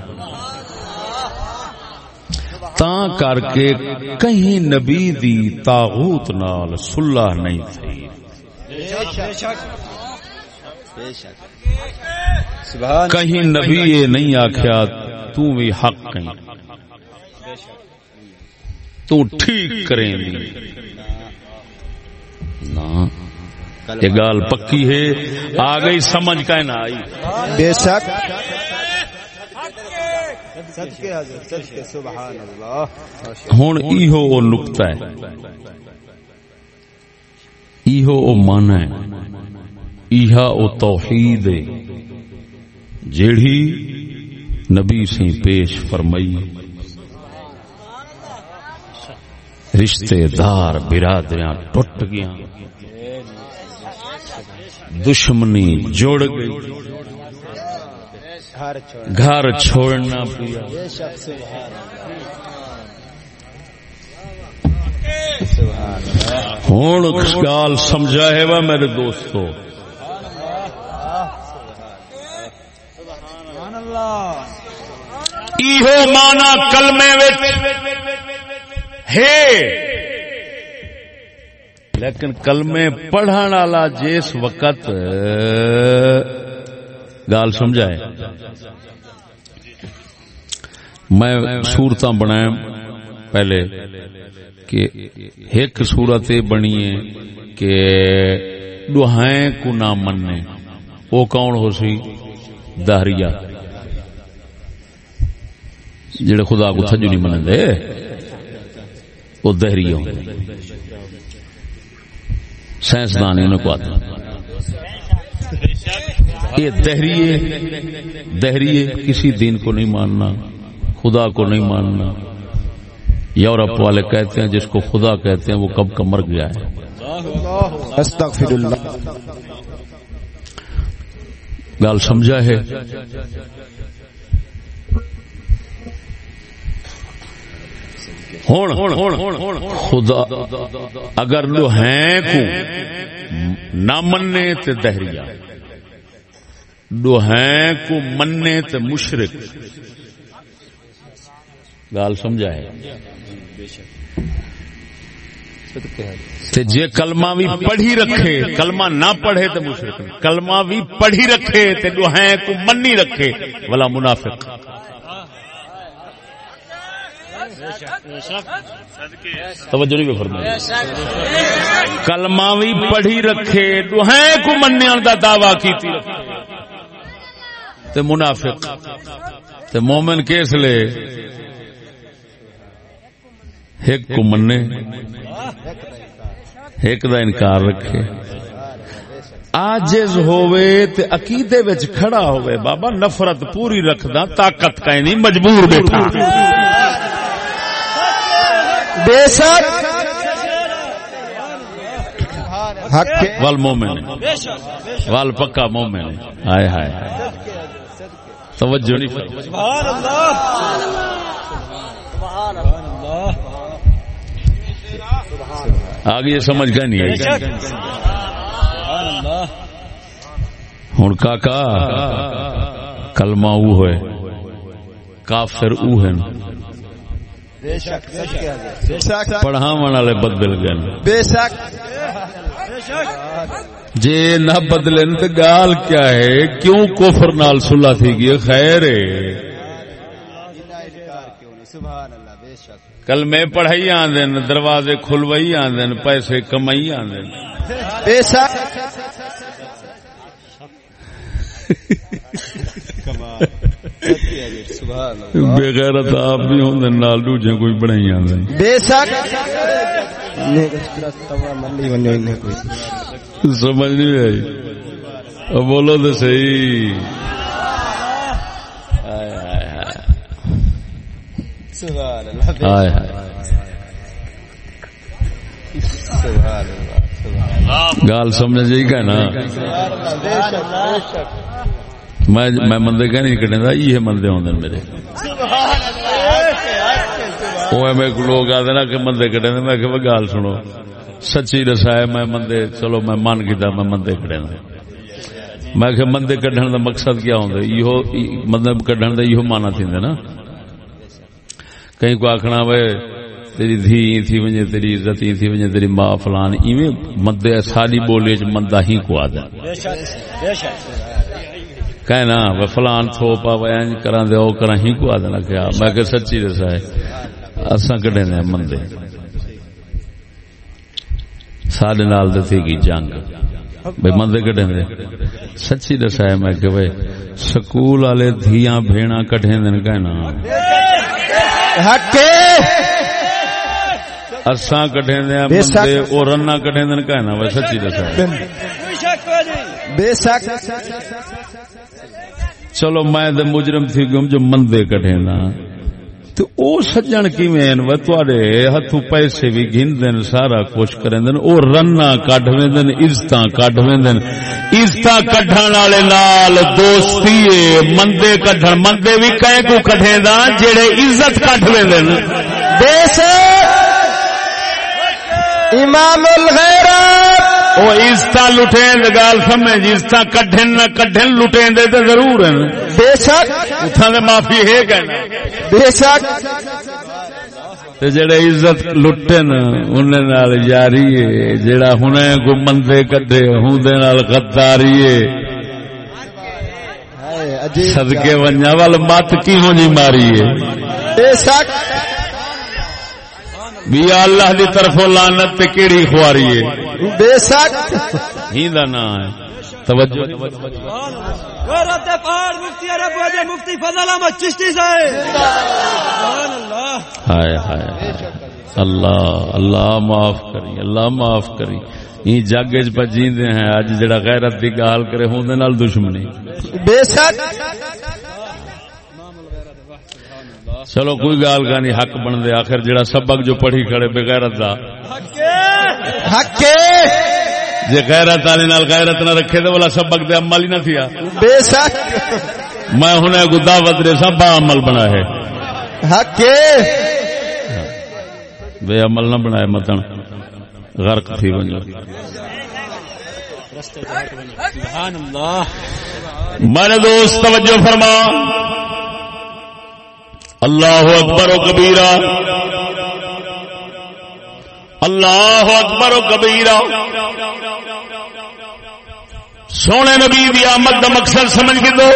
تاں کر کے کہیں نبی دی طاغوت نال صلح نہیں تھی کہیں نبی یہ نہیں آکھیا تو بھی حق کہیں تو ٹھیک کریں دی نا یہ گال پکی ہے آ گئی سمجھ کا نہ آئی بے شک ہن ایہو او نقطہ ہے ایہو او معنی ہے ایہا او توحید ہے جیڑی نبی سے پیش فرمائی رشتے دار برادریاں ٹوٹ گیا دشمنی جوڑ گئی گھر چھوڑنا پیا ہوں گال سمجھا ہے وا میرے دوستو ایہو مانا کلمے ہے لیکن کلمے پڑھن والا جس وقت گال سمجھائے میں صورتاں بنایا پہلے کہ ایک صورت بنی ہے کہ دعائیں کو نہ مننے وہ کون ہو سی دہریہ جڑے خدا کو تھجو نہیں منن دے وہ دہریہ سائنسدان انہوں کو آتا یہ دہریے کسی دین کو نہیں ماننا خدا کو نہیں ماننا یورپ والے کہتے ہیں جس کو خدا کہتے ہیں وہ کب کا مر گیا ہے. استغفر اللہ. گال سمجھا ہے؟ خدا اگر لو ہیں کو نہ مننے تے دہریا، لو ہیں کو مننے تے مشرک. گال سمجھا ہے؟ تے جے کلمہ بھی پڑھی رکھے، کلمہ نہ پڑھے تے مشرک، کلمہ بھی پڑھی رکھے تے لو ہیں کو منی رکھے ولا منافق. توجہ نہیں فرمائی. کلمہ بھی پڑھی رکھے دوہیں کو مننے دا دعویٰ کیتی تے منافق. تے مومن کیس لے ایک کو مننے ایک دا انکار رکھے. عاجز ہوئے تے عقیدے وچ کھڑا ہوئے بابا نفرت پوری رکھدا طاقت کا نہیں مجبور بیٹھا. بے شک وال مومن وال پکا مومن. ہائے ہائے توجہ نہیں فرمائی. سبحان اللہ سبحان اللہ. آگے سمجھ کا نہیں آئی. سبحان اللہ. ہن کاکا کلمہ او ہوئے کافر او ہے پڑھاون والے بدل گئے. بے شک جے نہ بدلن تے گال کیا ہے؟ کیوں کفر نال صلح تھی گئی؟ خیر ہے کلمے پڑھائی آندن، دروازے کھلوائی آندن، پیسے کمائی آندن. بے شک بے غیرت آپ بھی ہوندے نال دوجے کوئی بنائی آندے. بے شک سمجھ نہیں آئی؟ اب بولو تو صحیح. گال سمجھ جی کہ نا میں مندے کہ نہیں کٹے دا یہ مندے ہوندے میرے. لوگ آتے نا کہ مندے کٹے دے. میں کہ گال سنو سچی دسا ہے میں مندے چلو میں من کیتا میں مندے کٹے دا. میں کہ مندے کڈھن دا مقصد کیا ہوندا؟ یہ مندے کڈھن دا یہ مانا تھیندے نا. کہیں کو آکھنا وے تیری دھی تھی ونجے، تیری عزت تھی ونجے، تیری ماں فلان، ایویں مندے ساری بولی وچ مندا ہی کو آدا. کہنا وہ فلان تھوپا وہ کراں دے او کراں ہی کو آدنا. کیا میں کہ سچی دسا ہے اساں کڈے نے مندے ساڈے نال تے تھی گئی جنگ بھئی مندے کڈے نے. سچی دسا ہے میں کہ بھئی سکول والے دھیاں بھیڑاں کڈھے نے. کہنا حق اساں کڈھے نے مندے او رنا کڈھے نے. کہنا وہ سچی دسا ہے. بے شک چلو میں دے مجرم تھی گم جو مندے کٹھے نا تو او سجن کیویں و تواڈے ہتھوں پیسے بھی گھندن سارا کچھ کریندن او رنا کڈ ویندن عزتاں کڈ ویندن. عزتاں کڈھن والے نال دوستی ہے. مندے کڈھن مندے بھی کہیں کو کڈھیندا جڑے عزت کڈ ویندن. بے شک امام الغیرت او عزتاں لٹین گال سمجھ. عزتاں کڈھن نہ کڈھن لٹین دے تے ضرور ہیں. بے شک اتھاں دے معافی ہے کہنا. بے شک تے جڑے عزت لٹن انہاں نال یاری ہے. جڑا ہنے کو مندے کڈھے ہوندے نال غداری ہے. صدقے ونجا ول مت کیوں جی ماری ہے. بے شک بھی اللہ دی طرف لعنت تے کیڑی خواری ہے. بے شک ہی دا نا ہے. توجہ غیرت پار مفتی عرب وجہ مفتی فضل احمد چشتی صاحب. سبحان اللہ. ہائے ہائے اللہ اللہ معاف کری اللہ معاف کری. یہ جگ وچ پجیندے ہیں اج جڑا غیرت دی گال کرے ہوندے نال دشمنی. بے شک چلو کوئی گال کا نہیں، حق بن دے آخر جڑا سبق جو پڑھی کھڑے بغیرت دا حق جے غیرت والے نال غیرت نہ رکھے تے والا سبق دے عمل ہی نہ تھیا. بے شک میں ہن کو دعوت دے سب عمل بنا ہے، حق بے عمل نہ بنائے متن غرق تھی ونجو. سبحان اللہ. میرے دوست توجہ فرما، اللہ اکبر و کبیرہ، اللہ اکبر و کبیرہ. سونے نبی دی آمد دا مقصد سمجھ کے دو،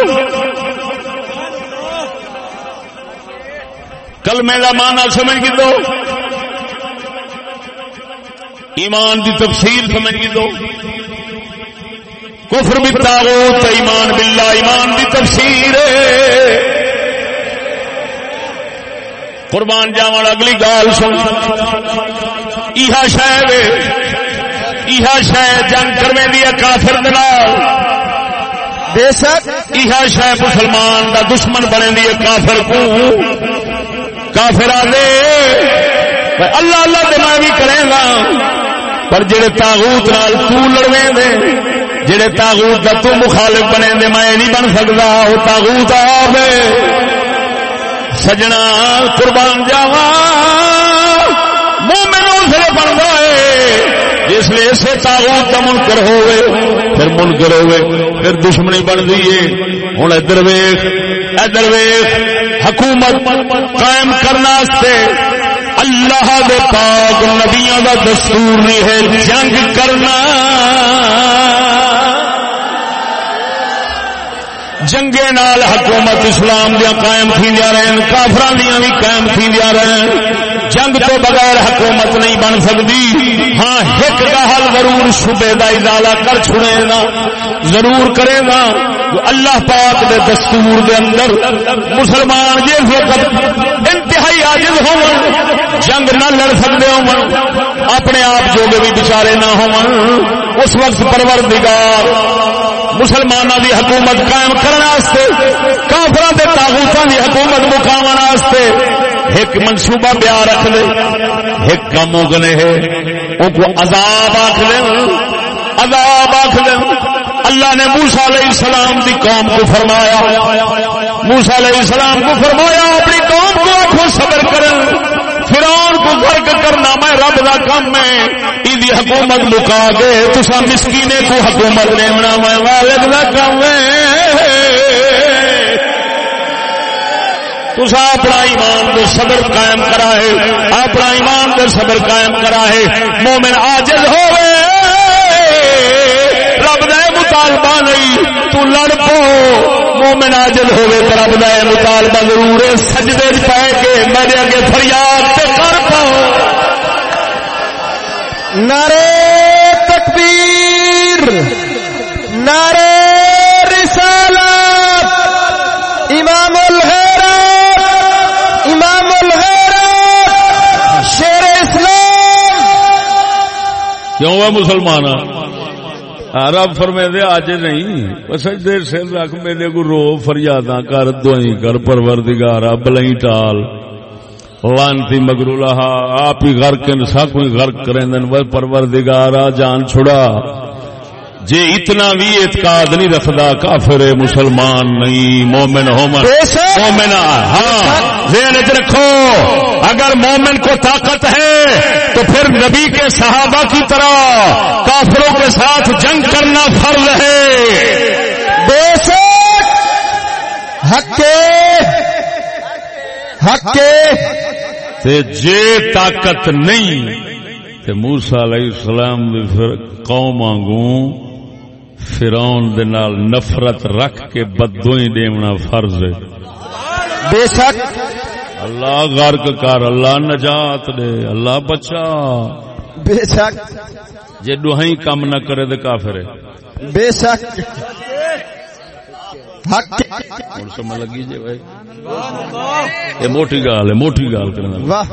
کلمے دا معنی سمجھ کے دو، ایمان دی تفسیر سمجھ کے دو. کفر بالطاغوت ایمان باللہ، ایمان دی تفسیر. قربان جاواں اگلی گال سن، ایہا شے جنگ کرنے دی کافر دے نال. بے شک ایہا شے مسلمان دا دشمن بنے دی کافر کو. کافر آدے اللہ اللہ تے میں بھی کرے گا، پر جڑے طاغوت نال تو لڑویں دے، جڑے طاغوت دا تو مخالف بنے دے، میں نہیں بن سکدا. او طاغوت آوے سجنا قربان جاواں مومن اسے بندا ہے جس لیے اسے طاغوت دا منکر ہوئے، پھر منکر ہوئے پھر دشمنی بن دیئے. ہن ادھر ویکھ حکومت قائم کرنا واسطے اللہ دے پاک نبیاں دا دستور نہیں ہے جنگ کرنا. جنگے نال حکومت اسلام دیا قائم تھیندیاں رہن، کافراں دیاں بھی قائم تھیندیاں رہن. جنگ تو بغیر حکومت نہیں بن سکتی. ہاں ایک کا حل ضرور صوبے دا ازالہ کر چھڑے گا، ضرور کرے گا. جو اللہ پاک دے دستور دے اندر مسلمان جس وقت انتہائی عاجز ہون، جنگ نہ لڑ سکتے ہون، اپنے آپ جو بھی بیچارے نہ ہون، اس وقت پروردگار مسلمانوں دی حکومت قائم کرنے واسطے، کافراں دے طاغوتاں دی حکومت مقامن واسطے ایک منصوبہ بیان رکھ لے. ایک کام ہوگنے ہے ان کو عذاب آکھ لیں، عذاب آکھ لیں. اللہ نے موسیٰ علیہ السلام دی قوم کو فرمایا، موسیٰ علیہ السلام کو فرمایا اپنی قوم کو آنکھوں صبر کریں، فرعون کو غرق کرنا میں رب دا کام ہے. ایدی حکومت مکا کے تسا مسکینے کو حکومت لینا میں والد دا کام ہے. تسا اپنا ایمان دے صبر قائم کرا ہے، اپنا ایمان دے صبر قائم کرا ہے. مومن عاجز ہوئے رب دا مطالبہ نہیں تو لڑ پو. مومن عاجز ہوئے تو رب دا مطالبہ ضرور ہے. سجدے پے کے میرے اگے فریاد تے کر پاؤ. نعرے تکبیر، نعرے رسالت، امام الغیرت، امام الغیرت، شیر اسلام. کیوں ہے مسلمان رب فرمائے دے آج نہیں سجدے سے رکھ میرے کو رو فریاداں کر دعائیں کر پروردگارا بلائیں ٹال لانتی مغرورہ آپ ہی غرق انسا کوئی غرق کریں دن پروردگارا جان چھڑا. جے اتنا بھی اعتقاد نہیں رکھدا کافر مسلمان نہیں مومن ہومن. مومن ہاں ذہن وچ رکھو، اگر مومن کو طاقت ہے تو پھر نبی کے صحابہ کی طرح کافروں کے ساتھ جنگ کرنا فرض ہے. بے شک حق تے جے طاقت نہیں تے موسیٰ علیہ السلام دی قوم وانگوں فرعون دے نال نفرت رکھ کے بددعائیں دیونا فرض ہے. بے شک اللہ غرق کر، اللہ نجات دے، اللہ بچا. بے شک جے دوہائی کام نہ کرے تے کافر ہے. بے شک حق ہن سمجھ لگی جے بھائی یہ موٹی گال ہے، موٹی گال کرنا. واہ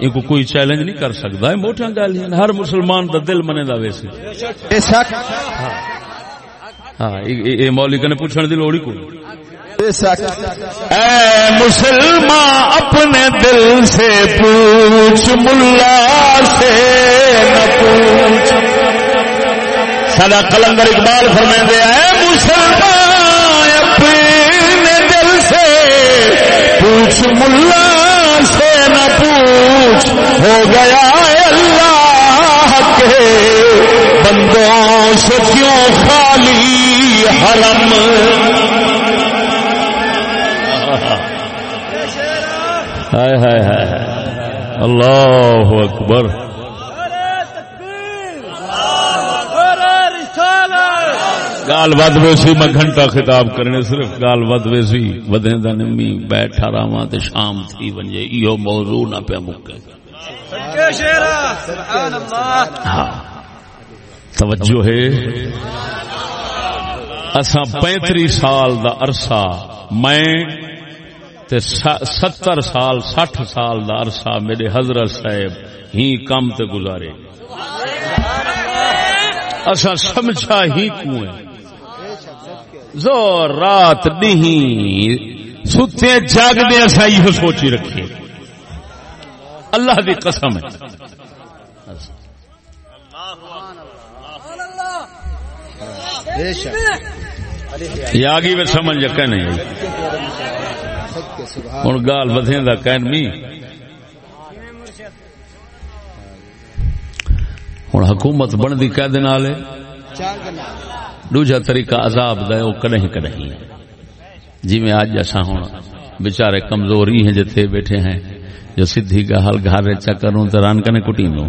ان کو کوئی چیلنج نہیں کر سکتا. یہ موٹا گل ہے، ہر مسلمان دا دل منے دا ویسے. بے شک ہاں یہ مولوی کنے پوچھنے دی لوڑ ہی کوئی. بے شک اے مسلمان اپنے دل سے پوچھ ملا سے نہ پوچھ. سدا قلندر اقبال فرمائے اے مسلمان اپنے دل سے پوچھ ملا سے نہ پوچھ ہو گیا اللہ کے بندوں سے کیوں خالی حرم. ہائے ہائے ہائے اللہ اکبر. گال ود ویسی میں گھنٹہ خطاب کرنے صرف گال ود ویسی ودیں دا نمی بیٹھا راواں تے شام تھی ونجے ایو موضوع نہ پیا مکے. ہاں توجہ ہے. اساں 35 سال دا عرصہ میں تے 70 سال 60 سال دا عرصہ میرے حضرت صاحب ہی کم تے گزارے. اساں سمجھا ہی کیوں ہے زور رات نہیں ستے جاگ دے اساں یہ سوچی رکھے. اللہ دی قسم ہے یہ آگی میں سمجھ جکا نہیں ہوں گال بدھیں دا کہن می. ہوں حکومت بندی کہہ دے نال دوجا طریقہ عذاب دا او کدہیں کدہیں جی میں آج جیسا ہوں بیچارے کمزوری ہیں جتھے بیٹھے ہیں جو سدھی کا حل گھر چکروں تو ران کنے کٹی نو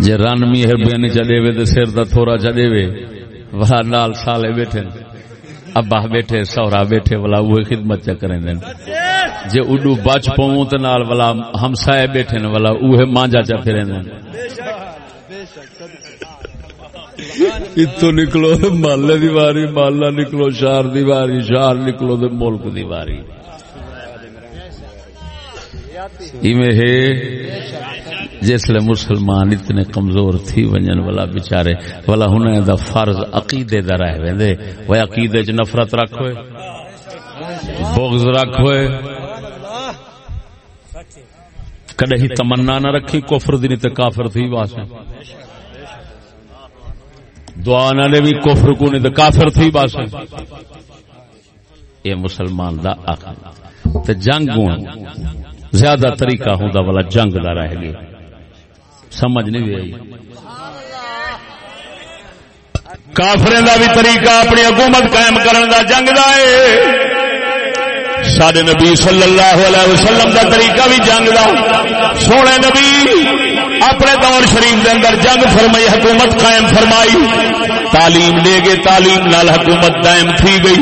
جے رن مہربانی چلے وے تے سر دا تھوڑا چلے وے ولا نال سالے بیٹھے ابا بیٹھے سورا بیٹھے ولا وہ خدمت چ کریں دین جے اڈو بچ پوں تے نال ولا ہمسائے بیٹھے نے ولا اوہ مانجا چ پھریں دین. اتو نکلو محلے دی واری محلہ نکلو شہر دی واری شہر نکلو تے ملک دی واری. ایویں ہے جسلے مسلمان اتنے کمزور تھی ونجن والا بیچارے والا ہنے دا فرض عقیدے دا رہ ویندے وہ عقیدے چ نفرت رکھوے بغض رکھوے کدے ہی تمنا نہ رکھی کفر دی نہیں تے کافر تھی واسے دعا نہ دے بھی کفر کو نہیں تے کافر تھی واسے. اے مسلمان دا عقل تے جنگ زیادہ طریقہ ہوندا والا جنگ دا رہ گیا سمجھ نہیں آئی. کافریں دا بھی طریقہ اپنی حکومت قائم کرنے دا جنگ دا ہے. سارے نبی صلی اللہ علیہ وسلم دا طریقہ بھی جنگ دا. سونے نبی اپنے دور شریف دے اندر جنگ فرمائی حکومت قائم فرمائی تعلیم دے گے تعلیم نال حکومت دائم تھی گئی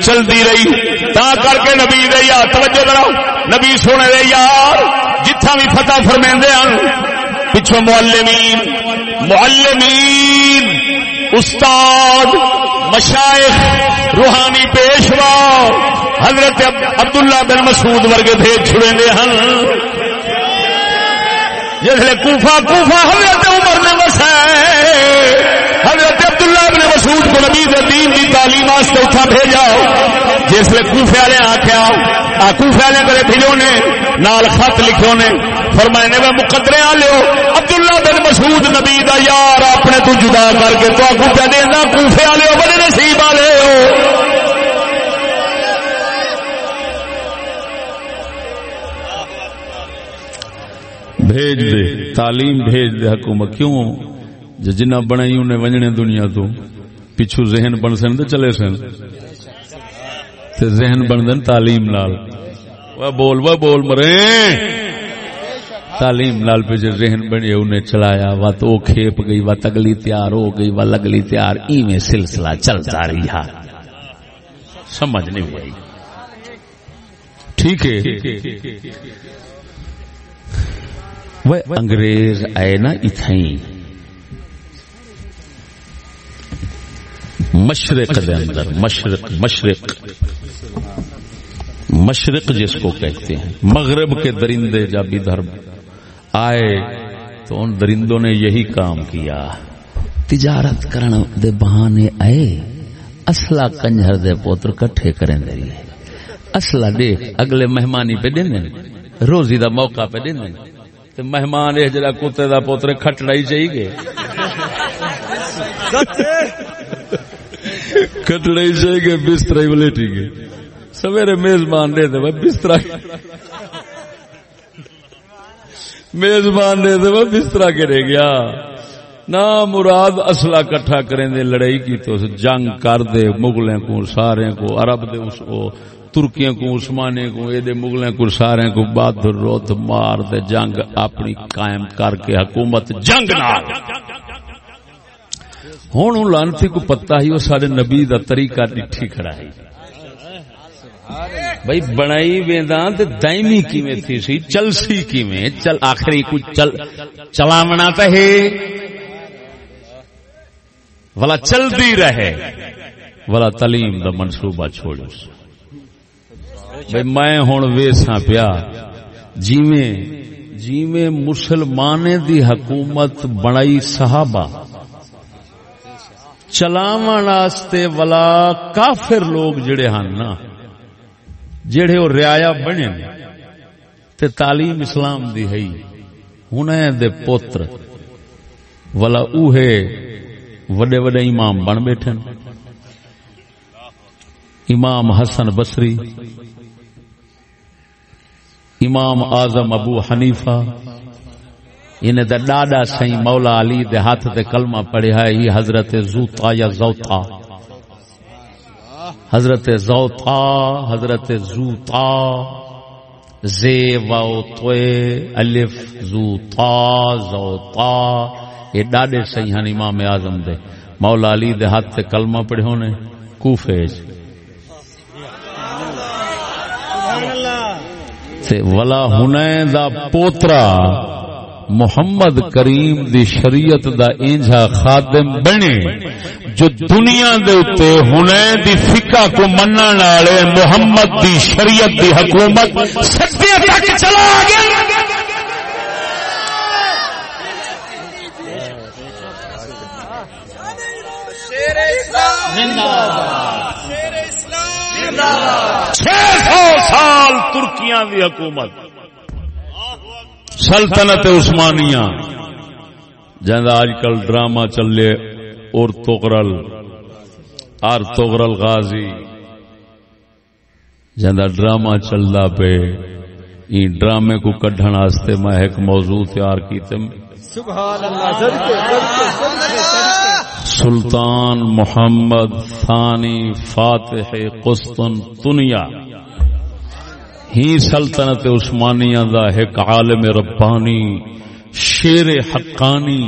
چلتی رہی. تا کر کے نبی دے یار توجہ کرو نبی سونے دے یار جتھا بھی فتح فرمیندے ہیں پچھو معلمین استاد مشائخ روحانی پیشوا حضرت عبداللہ بن مسعود ورگے بھیج چھڑے دے ہیں. جیسے کوفہ حضرت عمر نے وسائے حضرت عبداللہ بن مسعود کو نبی دین کی تعلیم واسطے اٹھا بھیجا. جسے کوفے والے آخیا کوفے والے کرے بھیجو نے نال خط لکھو نے فرمائے نے مقدرے آ لو عبداللہ بن مسعود نبی دا یار اپنے تو جدا کر کے تو آگو پہ دینا کوفے والے ہو بڑے نصیب والے ہو. بھیج دے تعلیم بھیج دے حکومت کیوں جنہ بنائی انہیں ونجنے دنیا تو پچھو ذہن بن سن تو چلے سن تے ذہن بن دن تعلیم نال وہ بول مرے تعلیم نال پہ جو ذہن بنے انہیں چلایا وہ تو کھیپ گئی وہ تگلی تیار ہو گئی وہ لگلی تیار ایویں سلسلہ چلتا رہا سمجھ نہیں ہوئی. ٹھیک ہے وہ انگریز آئے نا اتھائیں مشرق دے اندر مشرق جس کو کہتے ہیں مغرب کے درندے جب ادھر آئے تو ان درندوں نے یہی کام کیا تجارت کرنے دے بہانے آئے اصلہ کنجر دے پوتر کٹھے کریں دے اصلہ دیکھ اگلے مہمانی پہ دینے روزی دا موقع پہ دینے تو مہمان یہ جڑا کتے دا پوتر کھٹڑا ہی چاہیے کھٹڑا ہی چاہیے بستر ہی ولیٹی گے سویرے میزبان دے دے بستر میزبان دے دے بستر کرے گیا نا مراد اصلہ کٹھا کریں دے لڑائی کی تو جنگ کر دے مغلیں کو سارے کو عرب دے اس کو ترکیاں کو عثمانے کو اے دے مغلیں کو سارے کو بہادر روت مار دے جنگ اپنی قائم کر کے حکومت جنگ نال ہن لعنتی کو پتہ ہی وہ سارے نبی دا طریقہ ڈٹھی کھڑا ہے بھائی بنائی وینداں تے دائمی کیویں تھی سی چلسی کیویں چل آخری کو چلاونا تے ہے ولا چلتی رہے ولا تعلیم دا منصوبہ چھوڑو بھائی میں ہن ویساں پیا جیویں مسلمانے دی حکومت بنائی صحابہ چلاون واسطے ولا کافر لوگ جڑے ہن نا جڑے او رعایا بنے تے تعلیم اسلام دی ہے ہنے دے پتر ولا اوہے وڈے وڈے امام بن بیٹھے امام حسن بصری امام اعظم ابو حنیفہ انہیں دا ڈاڈا سائیں مولا علی دے ہاتھ دے کلمہ پڑھیا ہے یہ حضرت زوتا یا زوتا حضرت زوتا حضرت زوتا زے واو توئے الف زوتا زوتا یہ ڈاڈے سائیں ہن امام اعظم دے مولا علی دے ہاتھ تے کلمہ پڑھے ہونے کوفے تے ولا ہنے دا پوترا محمد کریم دی شریعت دا اینجا خادم بنے جو دنیا دے اتے ہنے دی فقہ کو منن والے محمد دی شریعت دی حکومت سچے تک چلا گیا سال ترکیاں دی حکومت سلطنت عثمانیہ جہاں آج کل ڈرامہ چلے ارطغرل غازی جہاں ڈرامہ چلدا پے این ڈرامے کو کڈھن واسطے میں ایک موضوع تیار کیتے سبحان اللہ سلطان محمد ثانی فاتح قسطنطنیہ ہی سلطنت عثمانیہ دا ایک عالم ربانی شیر حقانی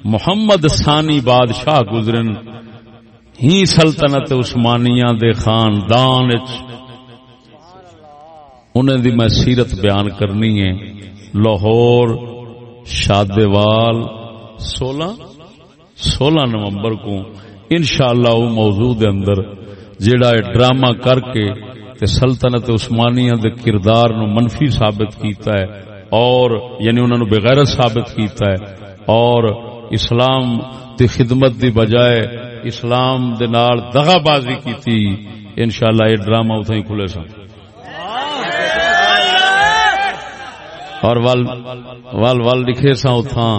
محمد ثانی بادشاہ گزرن ہی سلطنت عثمانیہ دے خاندان انہیں دی میں سیرت بیان کرنی ہے لاہور شادیوال 16 نومبر کو انشاءاللہ وہ موضوع دے اندر جیڑا ڈرامہ کر کے تے سلطنت عثمانیہ دے کردار نو منفی ثابت کیتا ہے اور یعنی انہوں نے بغیرت ثابت کیتا ہے اور اسلام دی خدمت دی بجائے اسلام دے نال دغا بازی کیتی انشاءاللہ یہ ڈرامہ اتھا ہی کھلے سن اور وال لکھے سا اتھا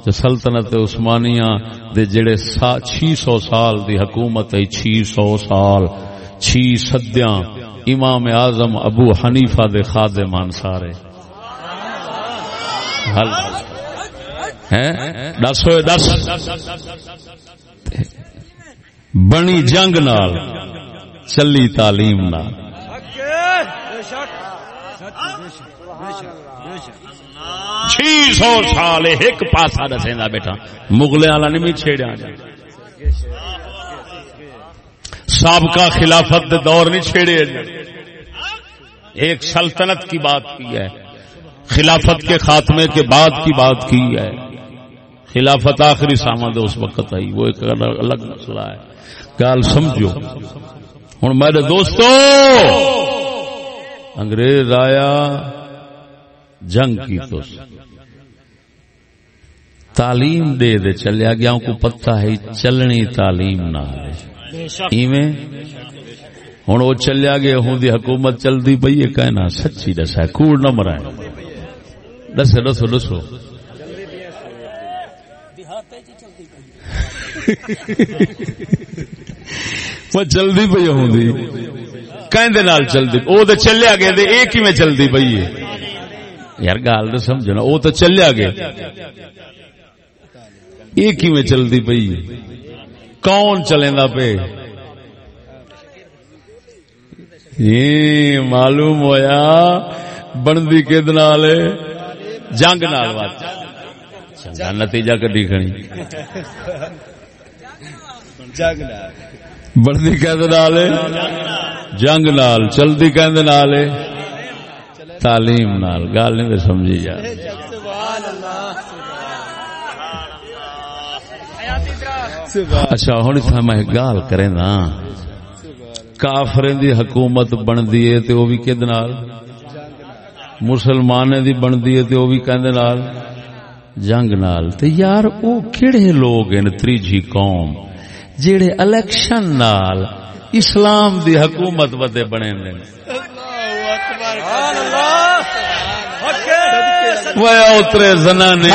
جو سلطنت عثمانیہ دے جڑے 600 سال دی حکومت ہے 600 سال 6 صدیاں امام اعظم ابو حنیفہ دے خادمان سارے حل ہیں 10 بنی جنگ نال چلی تعلیم نال 600 سال ایک پاسا دسیندا بیٹا مغلے والا نہیں چھیڑیا سابقہ خلافت دے دور نہیں چھیڑے ایک سلطنت کی بات کی ہے خلافت کے خاتمے کے بعد کی بات کی ہے خلافت آخری سامد اس وقت آئی وہ ایک الگ مسئلہ ہے گال سمجھو ہن میرے دوستو انگریز آیا جنگ کی تو تعلیم دے چلیا گیا کو پتہ ہے چلنی تعلیم نہ ہے ایویں ہوں وہ چلیا گیا ہوں دی حکومت چلتی پئی ہے کہنا سچی دسا کوڑ نہ مرائے دسو دسو دسو چلتی پی ہوں کہ چلتی وہ تو چلیا گیا ایک ہی میں چلتی پی ہے یار گال تو سمجھنا وہ تو چلیا گیا ایک ہی میں چلتی پی کون چلے پہ معلوم ہویا بنتی کہ جنگ نال چنگا نتیجہ کدی کھڑی بنتی کہ جنگ نال چلتی کہ تعلیم نال گل نہیں سمجھی یار اچھا ہوں میں گال کرے نا کافریں دی حکومت بندی ہے تے وہ بھی کد نال مسلمانے دی بندی ہے تے وہ بھی کہندے نال جنگ نال تے یار او کیڑے لوگ ہیں تریجی قوم جڑے الیکشن نال اسلام دی حکومت ودے بنے نے وہ اترے زنانے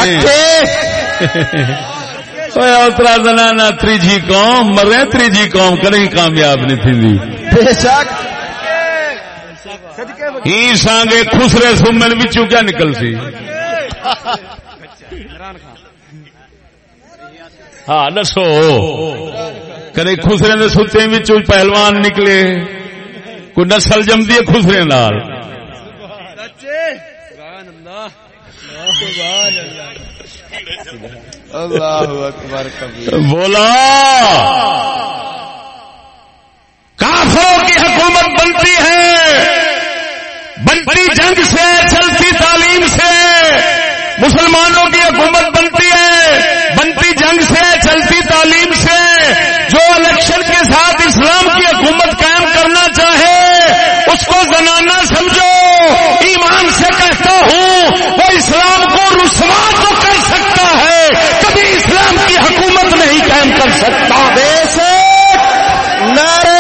اترا زنانا تریجی قوم مرے تریجی قوم کدی کامیاب نہیں تھی بے شک ہی سانگے خسرے سمن وچوں کیا نکل سی ہاں دسو کدی خسرے دے ستے وچوں پہلوان نکلے کوئی نسل جمدی ہے خسرے نال اللہ اکبر کبیر بولا کافروں کی حکومت بنتی ہے بنتی جنگ سے چلتی تعلیم سے مسلمانوں کی حکومت بنتی ہے بنتی جنگ سے چلتی تعلیم سے جو الیکشن کے ساتھ اسلام کی حکومت قائم کرنا چاہے اس کو زنانہ سمجھو ایمان سے کہتا ہوں وہ اسلام کو رسوا تو کر سکتا ہے کبھی اسلام کی حکومت نہیں قائم کر سکتا بے شک نعرہ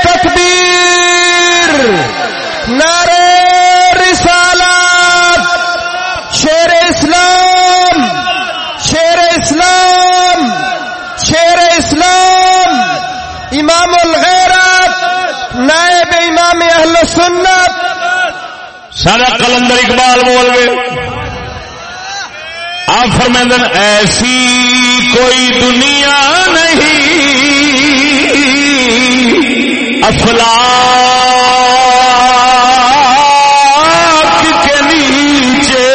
تکبیر نعرہ رسالت شیر اسلام شیر اسلام شیر اسلام امام الغیرت نائب امام اہل سنت سارا قلندر اقبال بول گئے آپ فرمائیں ایسی کوئی دنیا نہیں افلاک کے نیچے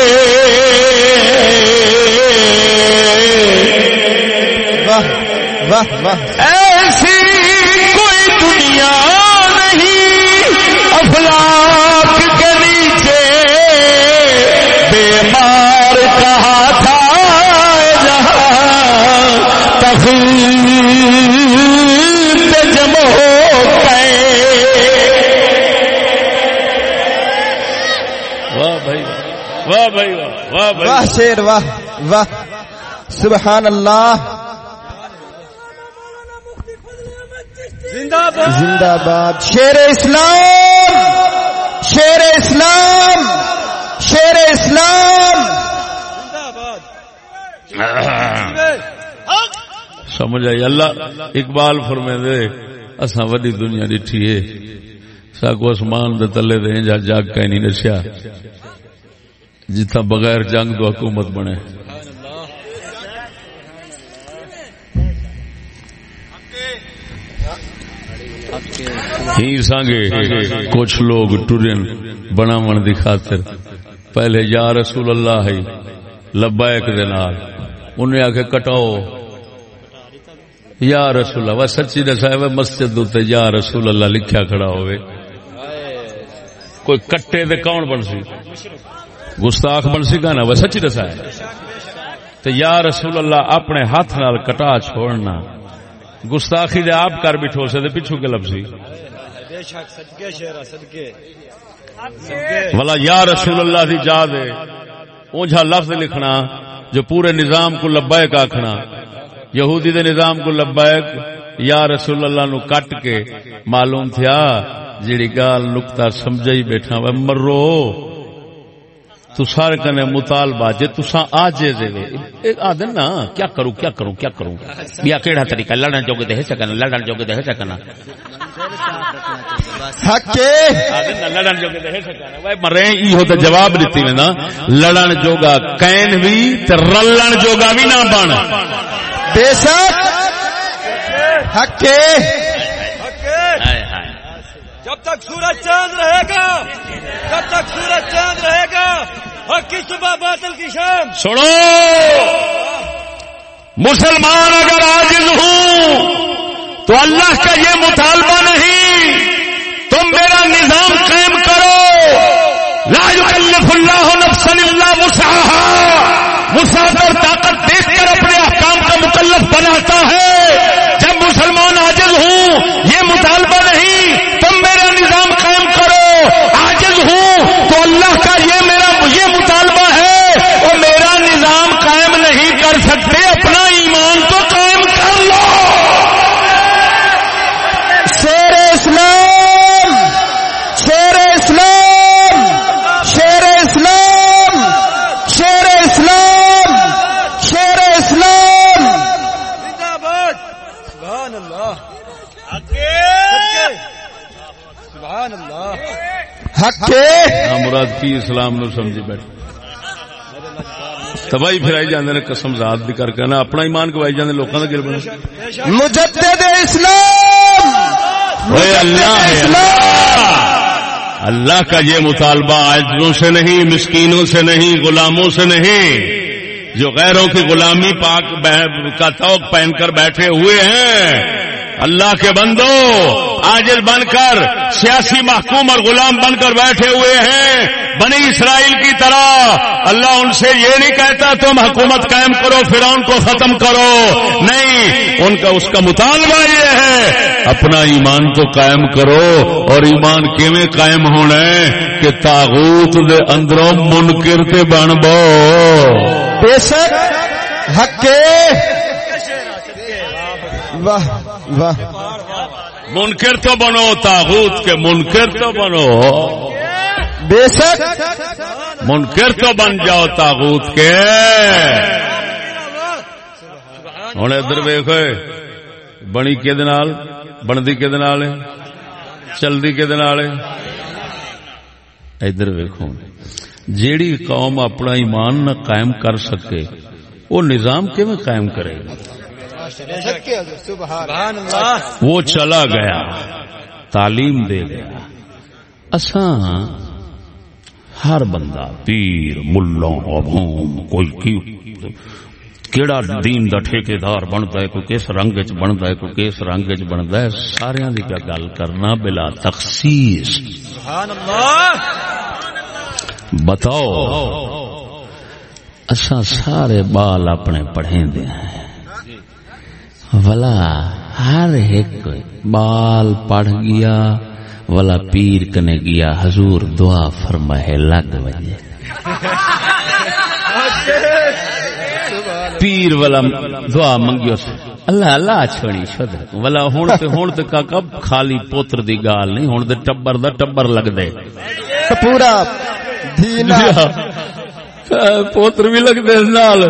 واہ واہ واہ ایسی کوئی دنیا نہیں افلاک کے نیچے بیمار کہا تھا جہاں تخیل جمع ہو گئے واہ بھائی واہ بھائی واہ بھائی واہ شیر واہ واہ سبحان اللہ زندہ باد شیر اسلام شیر اسلام شیر اسلام سمجھ آئی اللہ اقبال فرمے دے اساں وڈی دنیا ڈٹھی ہے ساکو آسمان دے تلے دے جا جاگ کا نہیں نسیا جتھا بغیر جنگ تو حکومت بنے ہی سانگے کچھ لوگ ٹرین بناون دی خاطر پہلے یا رسول اللہ ہے لبیک دے نال انہیں آکے کٹاؤ یا رسول اللہ وہ سچی دسا ہے مسجد تے یا رسول اللہ لکھیا کھڑا ہوئے کوئی کٹے دے کون بن سی گستاخ بن سی گا نا وہ سچی دسا ہے تو یا رسول اللہ اپنے ہاتھ نال کٹا چھوڑنا گستاخی دے آپ کر بٹھو سے دے پچھو کے لفظی والا یا رسول اللہ دی جا دے اونجھا لفظ لکھنا جو پورے نظام کو لبیک آکھنا یہودی دے نظام کو لبیک یا رسول اللہ نو کٹ کے معلوم تھیا جیڑی گال نقطہ سمجھا ہی بیٹھا وہ مرو تو سارے کنے مطالبہ جے تساں آجے دے آدھن نا کیا کروں بیا کیڑا طریقہ لڑن جوگے دے سکنا حق کے لڑن جوگے دے سکنا مرے ایہو تے جواب دتی میں نا لڑن جوگا کین بھی تے رلن جوگا بھی نہ بن بے شک حق کے جب تک سورج چاند رہے گا حق کی صبح باطل کی شام. سنو مسلمان اگر عاجز ہوں تو اللہ کا یہ مطالبہ نہیں تم میرا نظام قائم کرو. لا یکلف اللہ نفسا الا وسعها. وسعت اور طاقت دیکھ کر اپنے احکام کا مکلف بناتا ہے. جب مسلمان عاجز ہوں یہ مطالبہ نہیں تم میرا نظام قائم کرو. عاجز ہوں تو اللہ کا یہ مطالبہ ہے اور میرا نظام قائم نہیں کر سکتے اپنا ایمان تو قائم کر لو. شیر اسلام شیر اسلام شیر اسلام شیر اسلام شیر اسلام. زندہ باد. سبحان اللہ. سبحان اللہ. حق کے مراد کی اسلام نو سمجھی بیٹھے تباہی پھرائی جاندے نے قسم ذات دی کر کے نا اپنا ایمان گوائی جاندے لوکاں دا گر بنے. مجدد اسلام اوے اللہ ہے اللہ کا یہ مطالبہ عاجزوں سے نہیں مسکینوں سے نہیں غلاموں سے نہیں جو غیروں کی غلامی پاک کا توق پہن کر بیٹھے ہوئے ہیں. اللہ کے بندو عاجز بن کر سیاسی محکوم اور غلام بن کر بیٹھے ہوئے ہیں بنی اسرائیل کی طرح. اللہ ان سے یہ نہیں کہتا تم حکومت قائم کرو فرعون کو ختم کرو. نہیں ان کا اس کا مطالبہ یہ ہے اپنا ایمان تو قائم کرو. اور ایمان کیویں قائم ہونا ہے کہ طاغوت دے اندروں منکر تے بن بو. بے شک حق کے واہ واہ. منکر تو بنو طاغوت کے منکر تو بنو. بے شک منکر تو بن جاؤ طاغوت کے. ہوں ادھر ویکھو بنی کے بنتی کے چلتی کے ادھر ویکھو جیڑی قوم اپنا ایمان نہ قائم کر سکے وہ نظام کیویں قائم کرے گا. سبحان اللہ. وہ چلا گیا تعلیم دے گیا. اساں ہر بندہ پیر ملا عوام کوئی کیڑا دین دا ٹھیکیدار بنتا ہے کوئی کس رنگ وچ بنتا ہے کوئی کس رنگ وچ بنتا ہے سارے دی گل کرنا بلا تخصیص. سبحان اللہ. بتاؤ اساں سارے بال اپنے پڑھیں دے ہیں ولا ہر ایک بال پڑھ گیا ولا پیر کنے گیا حضور دعا فرمائے لگ وجے. پیر والا دعا منگیو اللہ اللہ چھوڑی شد ولا ہون تے کاکا خالی پوتر دی گال نہیں ہون تے ٹبر دا ٹبر لگ دے پورا دھینا پوتر بھی لگ دے نال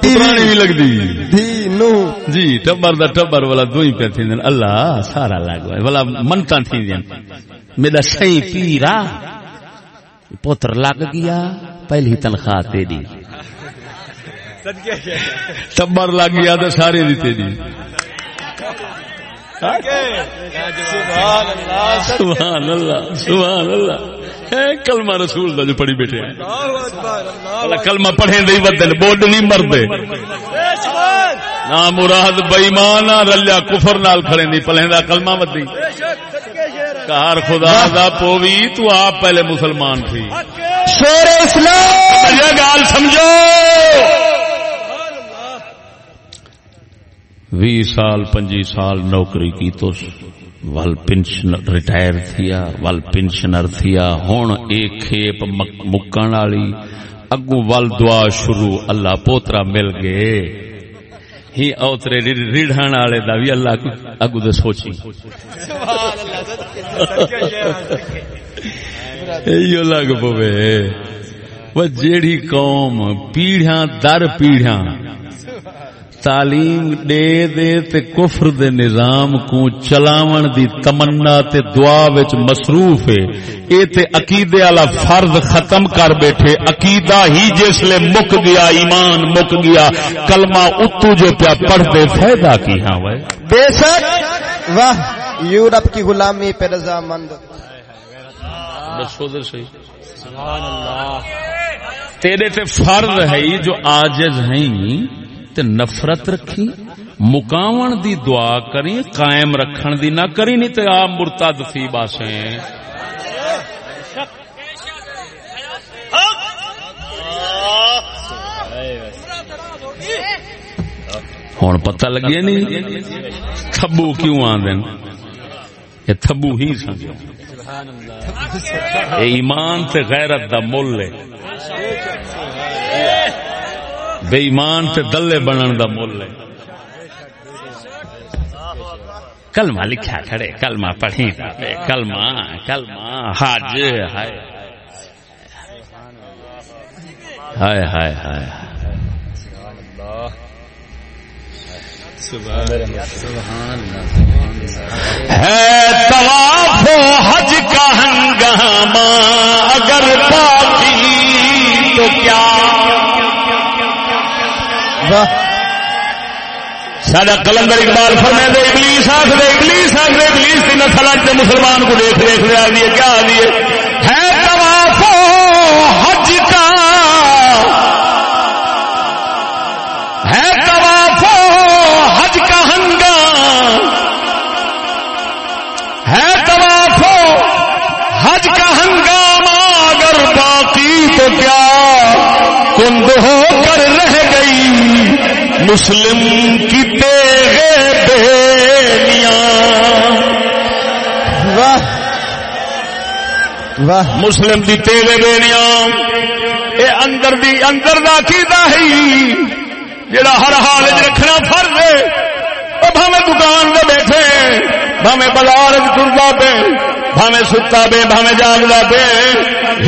پرانی بھی لگ دی دھینو جی ٹبر دا ٹبر والا دوئی پہ تھی دن اللہ سارا لگ والا منتا تھی دن میرا صحیح پیرا پوتر لگ گیا پہلی تنخواہ تیری ٹبر لگ گیا تو سارے دی تیری. سبحان اللہ سبحان اللہ. کلمہ رسول دا جو پڑھی بیٹھے ہیں کلمہ پڑھیں دے ودن بوڈ نہیں مردے نا مراد بےمان رلیا کفر نال کھڑے دی پلیں دا کلمہ ودی کار خدا دا پوی تو آپ پہلے مسلمان تھی. شیر اسلام یہ گال سمجھو 20 سال 25 سال نوکری کی تو ول پنشنر ریٹائر تھیا ول پنشنر تھیا ہن ایک کھیپ مکن والی اگوں ول دعا شروع اللہ پوترا مل گئے ہی اوترے ریڑھان والے دا بھی اللہ اگو دے سوچی ایو لگ پوے وہ جیڑی قوم پیڑھیاں در پیڑھیاں تعلیم دے دے تے کفر دے نظام کو چلاون دی تمنا تے دعا وچ مصروف ہے، اے تے عقیدے والا فرض ختم کر بیٹھے. عقیدہ ہی جس لے مک گیا، ایمان مک گیا، کلمہ اتو جو پیا پڑھ دے فائدہ کی. ہاں بھائی بے شک. واہ یورپ کی غلامی پہ رضامند. دسو دے صحیح سبحان اللہ. تیرے تے فرض ہے جو عاجز ہیں تے نفرت رکھی، مکاون دی دعا کری، قائم رکھن دی نہ کری، نہیں تے آپ مرتد تھی باسیں. ہن پتہ لگیا نہیں تھبو کیوں آندے؟ یہ تھبو ہی سمجھو. اے ایمان تے غیرت دا مول ہے، بے ایمان تے دلے بنن دا مول ہے. کلمہ لکھا کھڑے، کلمہ پڑھی جاتے، کلمہ کلمہ حج ہائے ہائے ہائے ہائے. ہے طواف و حج کا ہنگامہ اگر باقی تو کیا. ساڈا قلندر اقبال فرمائے دے ابلیس آخر ابلیس کی نسل سے مسلمان کو دیکھ رہا ہے کیا آدھی ہے طواف و حج کا ہے طواف و حج کا ہنگام ہے طواف و حج کا ہنگامہ اگر باقی تو کیا کند ہو کر رہ گئی مسلم کی تیغے بینیاں. واہ واہ. مسلم دی تیغے بینیاں اے اندر دی اندر دا عقیدہ ہے جڑا ہر حال وچ رکھنا فرض ہے. بھاویں دکان دے بیٹھے، بھاویں بازار وچ ٹردا پے، بھاویں ستا پے، بھاویں جاگدا پے،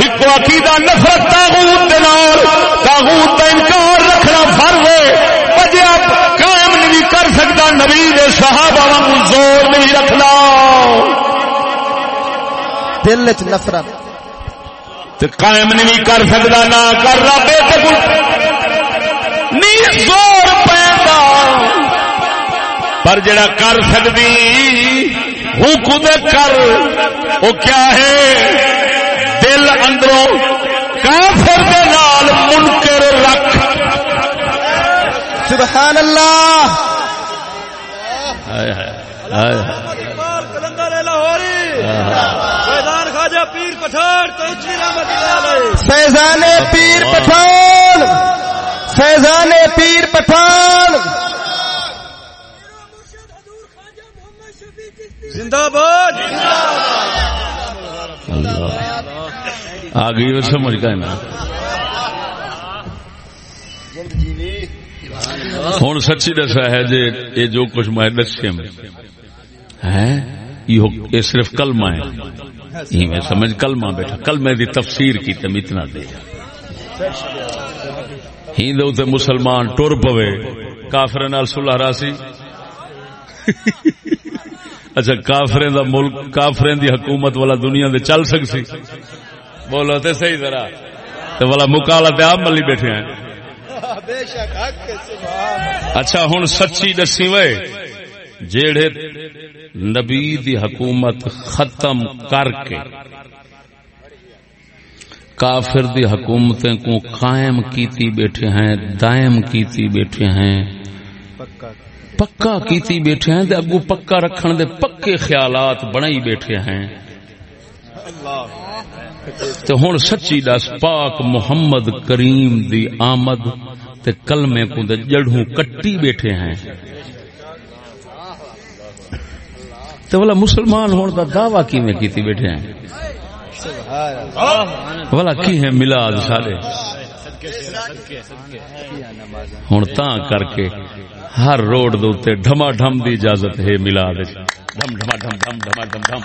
ایک عقیدہ نفرت طاغوت دے نال، طاغوت دا انکار رکھنا فرض ہے. جی آپ قائم نہیں کر سکتا نبی دے صحابہ وانگو زور نہیں رکھنا. دل وچ نفرت تے قائم نہیں کر سکتا نہ کر رب تے نہیں زور پیندا. پر جڑا کر سکتی وہ خود کر، وہ کیا ہے دل اندروں کافر دے نال منکر رکھ. سبحان اللہ. کلندر لاہوری فیضان خواجہ پیر پٹھان فیضان پیر پٹھان فیضان پیر پٹھان زندہ باد. آ گئی وہ سمجھ گئے نا. ہوں سچی دسا ہے جی یہ جو کچھ میں دسیا یہ صرف کلمہ ہے. میں سمجھ کلمہ بیٹھا کلمے دی تفسیر کی تم اتنا دے ہی دے مسلمان ٹر پوے کافر نال صلح راسی. اچھا کافریں دا ملک کافریں دی حکومت والا دنیا دے چل سکسی؟ بولو تے صحیح ذرا. تے والا مکالا تے آپ ملی بیٹھے ہیں. اچھا ہن سچی دسی وے جیڑے نبی دی حکومت ختم کر کے کافر دی حکومتیں کو قائم کیتی بیٹھے ہیں، دائم کیتی بیٹھے ہیں، پکا کیتی بیٹھے ہیں، اگو پکا رکھن دے پکے خیالات بنائی بیٹھے ہیں. تو ہن سچی دس پاک محمد کریم دی آمد تے کلمے کو دے جڑوں کٹی بیٹھے ہیں. تو والا مسلمان ہون دا دعویٰ کیویں کیتی بیٹھے ہیں؟ والا کی ہے میلاد سارے ہن تاں کر کے ہر روڈ دے ڈھما ڈھم دی اجازت ہے میلاد ڈھم ڈھما ڈھم ڈھم ڈھما ڈھم ڈھم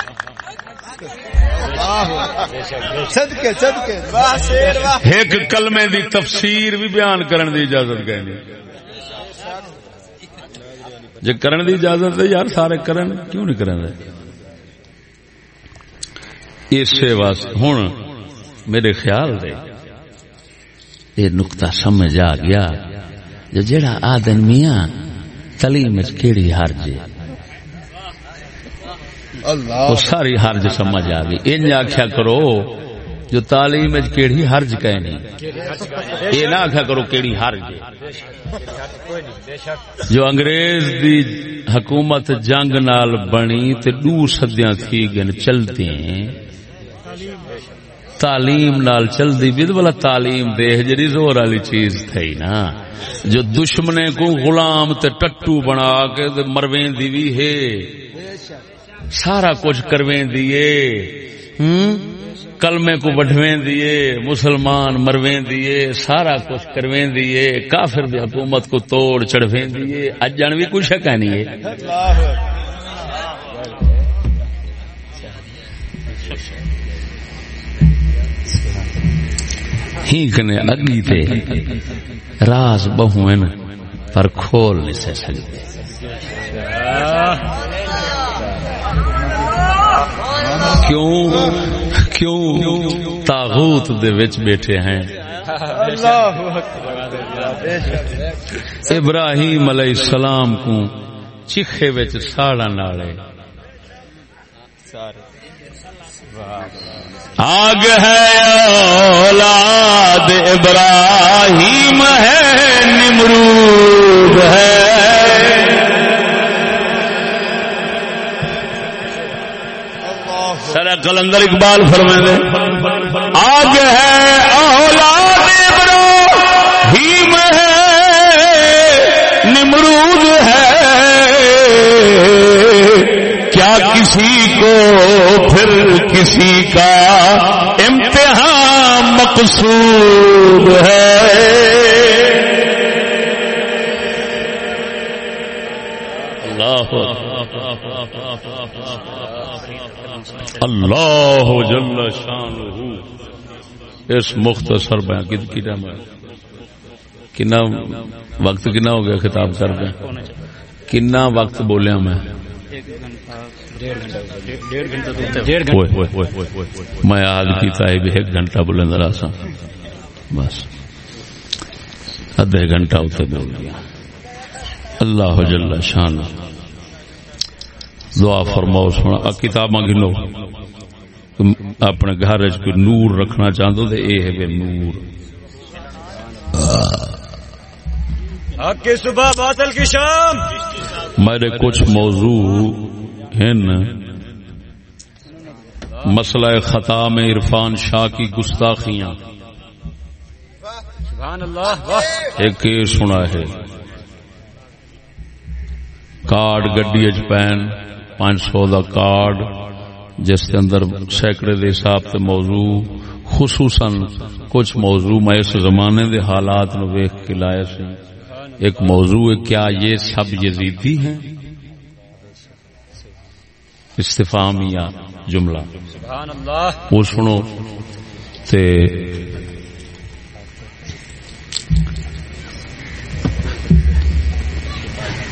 صدقے صدقے ایک کلمے دی تفسیر بھی بیان کرن دی اجازت گئے نہیں جے کرن دی اجازت ہے یار سارے کرن کیوں نہیں کرن دے اسے واسطے ہن میرے خیال دے یہ نقطہ سمجھ آ گیا جو جڑا آدن میاں تعلیم وچ کیڑی حرج ہے وہ ساری حرج سمجھ آ گئی انج آکھیا کرو جو تعلیم وچ کیڑی حرج کہے نہیں یہ نہ آکھیا کرو کیڑی حرج ہے جو انگریز دی حکومت جنگ نال بنی تے 2 صدیاں تھی گن چلتے ہیں تعلیم نال چل دی بھی بلا تعلیم دے جڑی زور والی چیز تھی نا جو دشمنے کو غلام تے ٹٹو بنا کے مرویں دی بھی ہے سارا کچھ کرویں دیے کلمے کو بڑھویں دیے مسلمان مرویں دیے سارا کچھ کرویں دیے کافر دی حکومت کو توڑ چڑھویں دیے اجن بھی کچھ ہے کہنی ہے ہی کنے اگی تے راز بہویں پر کھول نہیں سکتے کیوں طاغوت دے وچ بیٹھے ہیں ابراہیم علیہ السلام کو چیخے وچ ساڑا نالے آگ ہے اولاد ابراہیم ہے نمرود ہے سر قلندر اقبال فرمائے آگ ہے اولاد ابراہیم ہے نمرود ہے کیا کسی کو پھر کسی کا امتحان مقصود ہے اللہ جل شانہ اس مختصر بیان کی ٹائم کنا وقت کنا ہو گیا خطاب کر دیں کنا وقت بولیا میں میں آج کیتا ہے بھی 1 گھنٹہ بولیں ذرا سا بس آدھے گھنٹہ اتنے بول گیا اللہ جل شان دعا فرماؤ سونا کتاباں گنو اپنے گھر کوئی نور رکھنا چاہتے تو یہ ہے بے نور حق کی صبح باطل کی شام میرے کچھ موضوع ہیں مسئلہ خطا میں عرفان شاہ کی گستاخیاں سبحان اللہ ایک سنا ہے کارڈ گڈی پین 500 دا کارڈ جس کے اندر سینکڑے دے حساب سے موضوع خصوصاً کچھ موضوع میں اس زمانے دے حالات نو ویکھ کے لائے سے ایک موضوع ہے کیا یہ سب یزیدی ہیں استفہامیہ جملہ سبحان اللہ وہ سنو تے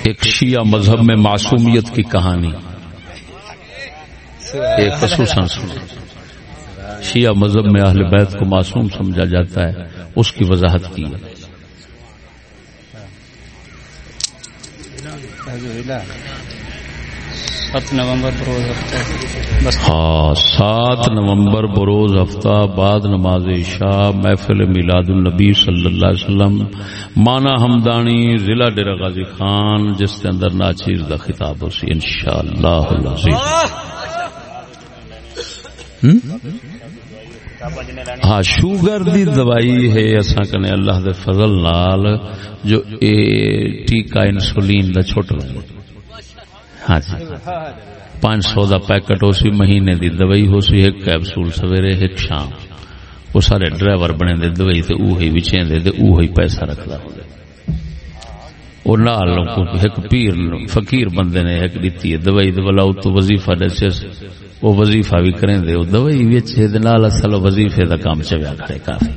ایک شیعہ مذہب میں معصومیت کی کہانی ایک خصوصاً شیعہ مذہب میں اہل بیت کو معصوم سمجھا جاتا ہے اس کی وضاحت کی ہے 7 نومبر بروز ہفتہ 7 نومبر بروز ہفتہ بعد نماز عشاء محفل میلاد النبی صلی اللہ علیہ وسلم مانا ہمدانی ضلع ڈیرہ غازی خان جس کے اندر ناچیز دا خطاب ہو سی انشاءاللہ العزیز ہاں شوگر دی دوائی ہے اساں کنے اللہ دے فضل نال جو ٹیکا انسولین دا چھوٹا ہاں جی 500 دا پیکٹ ہو سی مہینے دی دوائی ہو سی 1 کیپسول سویرے 1 شام وہ سارے ڈرائیور بنے دے دوائی تے اوہی وچیں دے اوہی پیسہ رکھدا ہوندا وہ نال ایک پیر فقیر بندے نے ایک دیتی ہے دوائی دولا تو وظیفہ دسے وہ وظیفہ بھی کریں دے وہ دوائی وچ دے نال اصل وظیفے دا کام چویا کرے کافی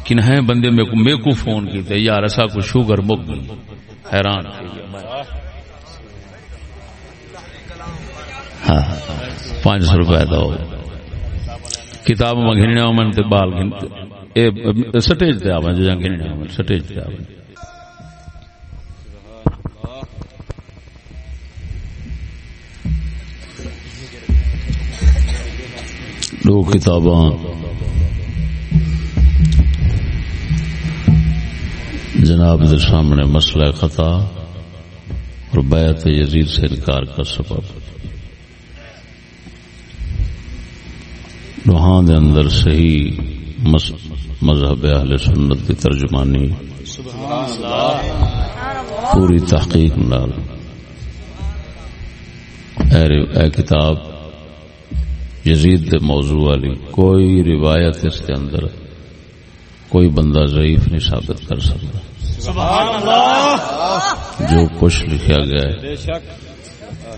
کن ہے بندے میں کو فون کیتے یار اسا کو شوگر مک گئی حیران ہاں 500 روپے دو کتاب گھننا من تے بال گھنتے اے سٹیج تے آویں جاں گھننا من سٹیج تے آویں دو کتاباں جناب کے سامنے مسئلہ خطا اور بیعت یزید سے انکار کا سبب روحان دے اندر صحیح مذہب اہل سنت کی ترجمانی پوری تحقیق نال اے کتاب یزید دے موضوع والی کوئی روایت اس کے اندر کوئی بندہ ضعیف نہیں ثابت کر سکتا سبحان اللہ جو کچھ لکھا گیا ہے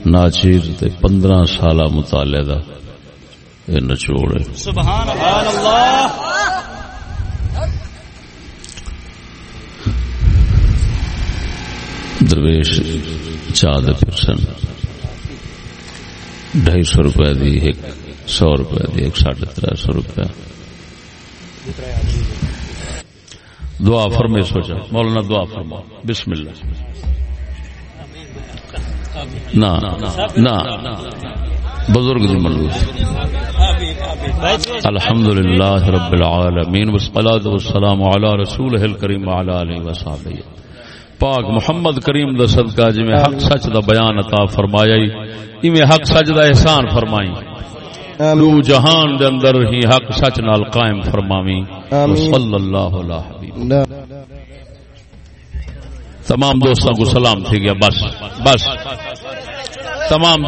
ناچیز تے 15 سالہ مطالعہ دا یہ نچوڑ ہے سبحان اللہ درویش چاہ دے پرسن 250 روپے دی 100 روپے دی 350 روپے دعا فرمے سوچا مولانا دعا فرما بسم اللہ نا نا بزرگ دی منظور الحمدللہ رب العالمین والصلاة والسلام علی رسولہ الکریم وعلی آلہ وصحبہ پاک محمد کریم دا صدقہ جی میں حق سچ دا بیان عطا فرمایا میں حق سچ دا احسان فرمائی دو جہان دے اندر ہی حق سچ نال قائم فرماویں صلی اللہ علیہ حبیب تمام دوستوں کو سلام تھی گیا بس تمام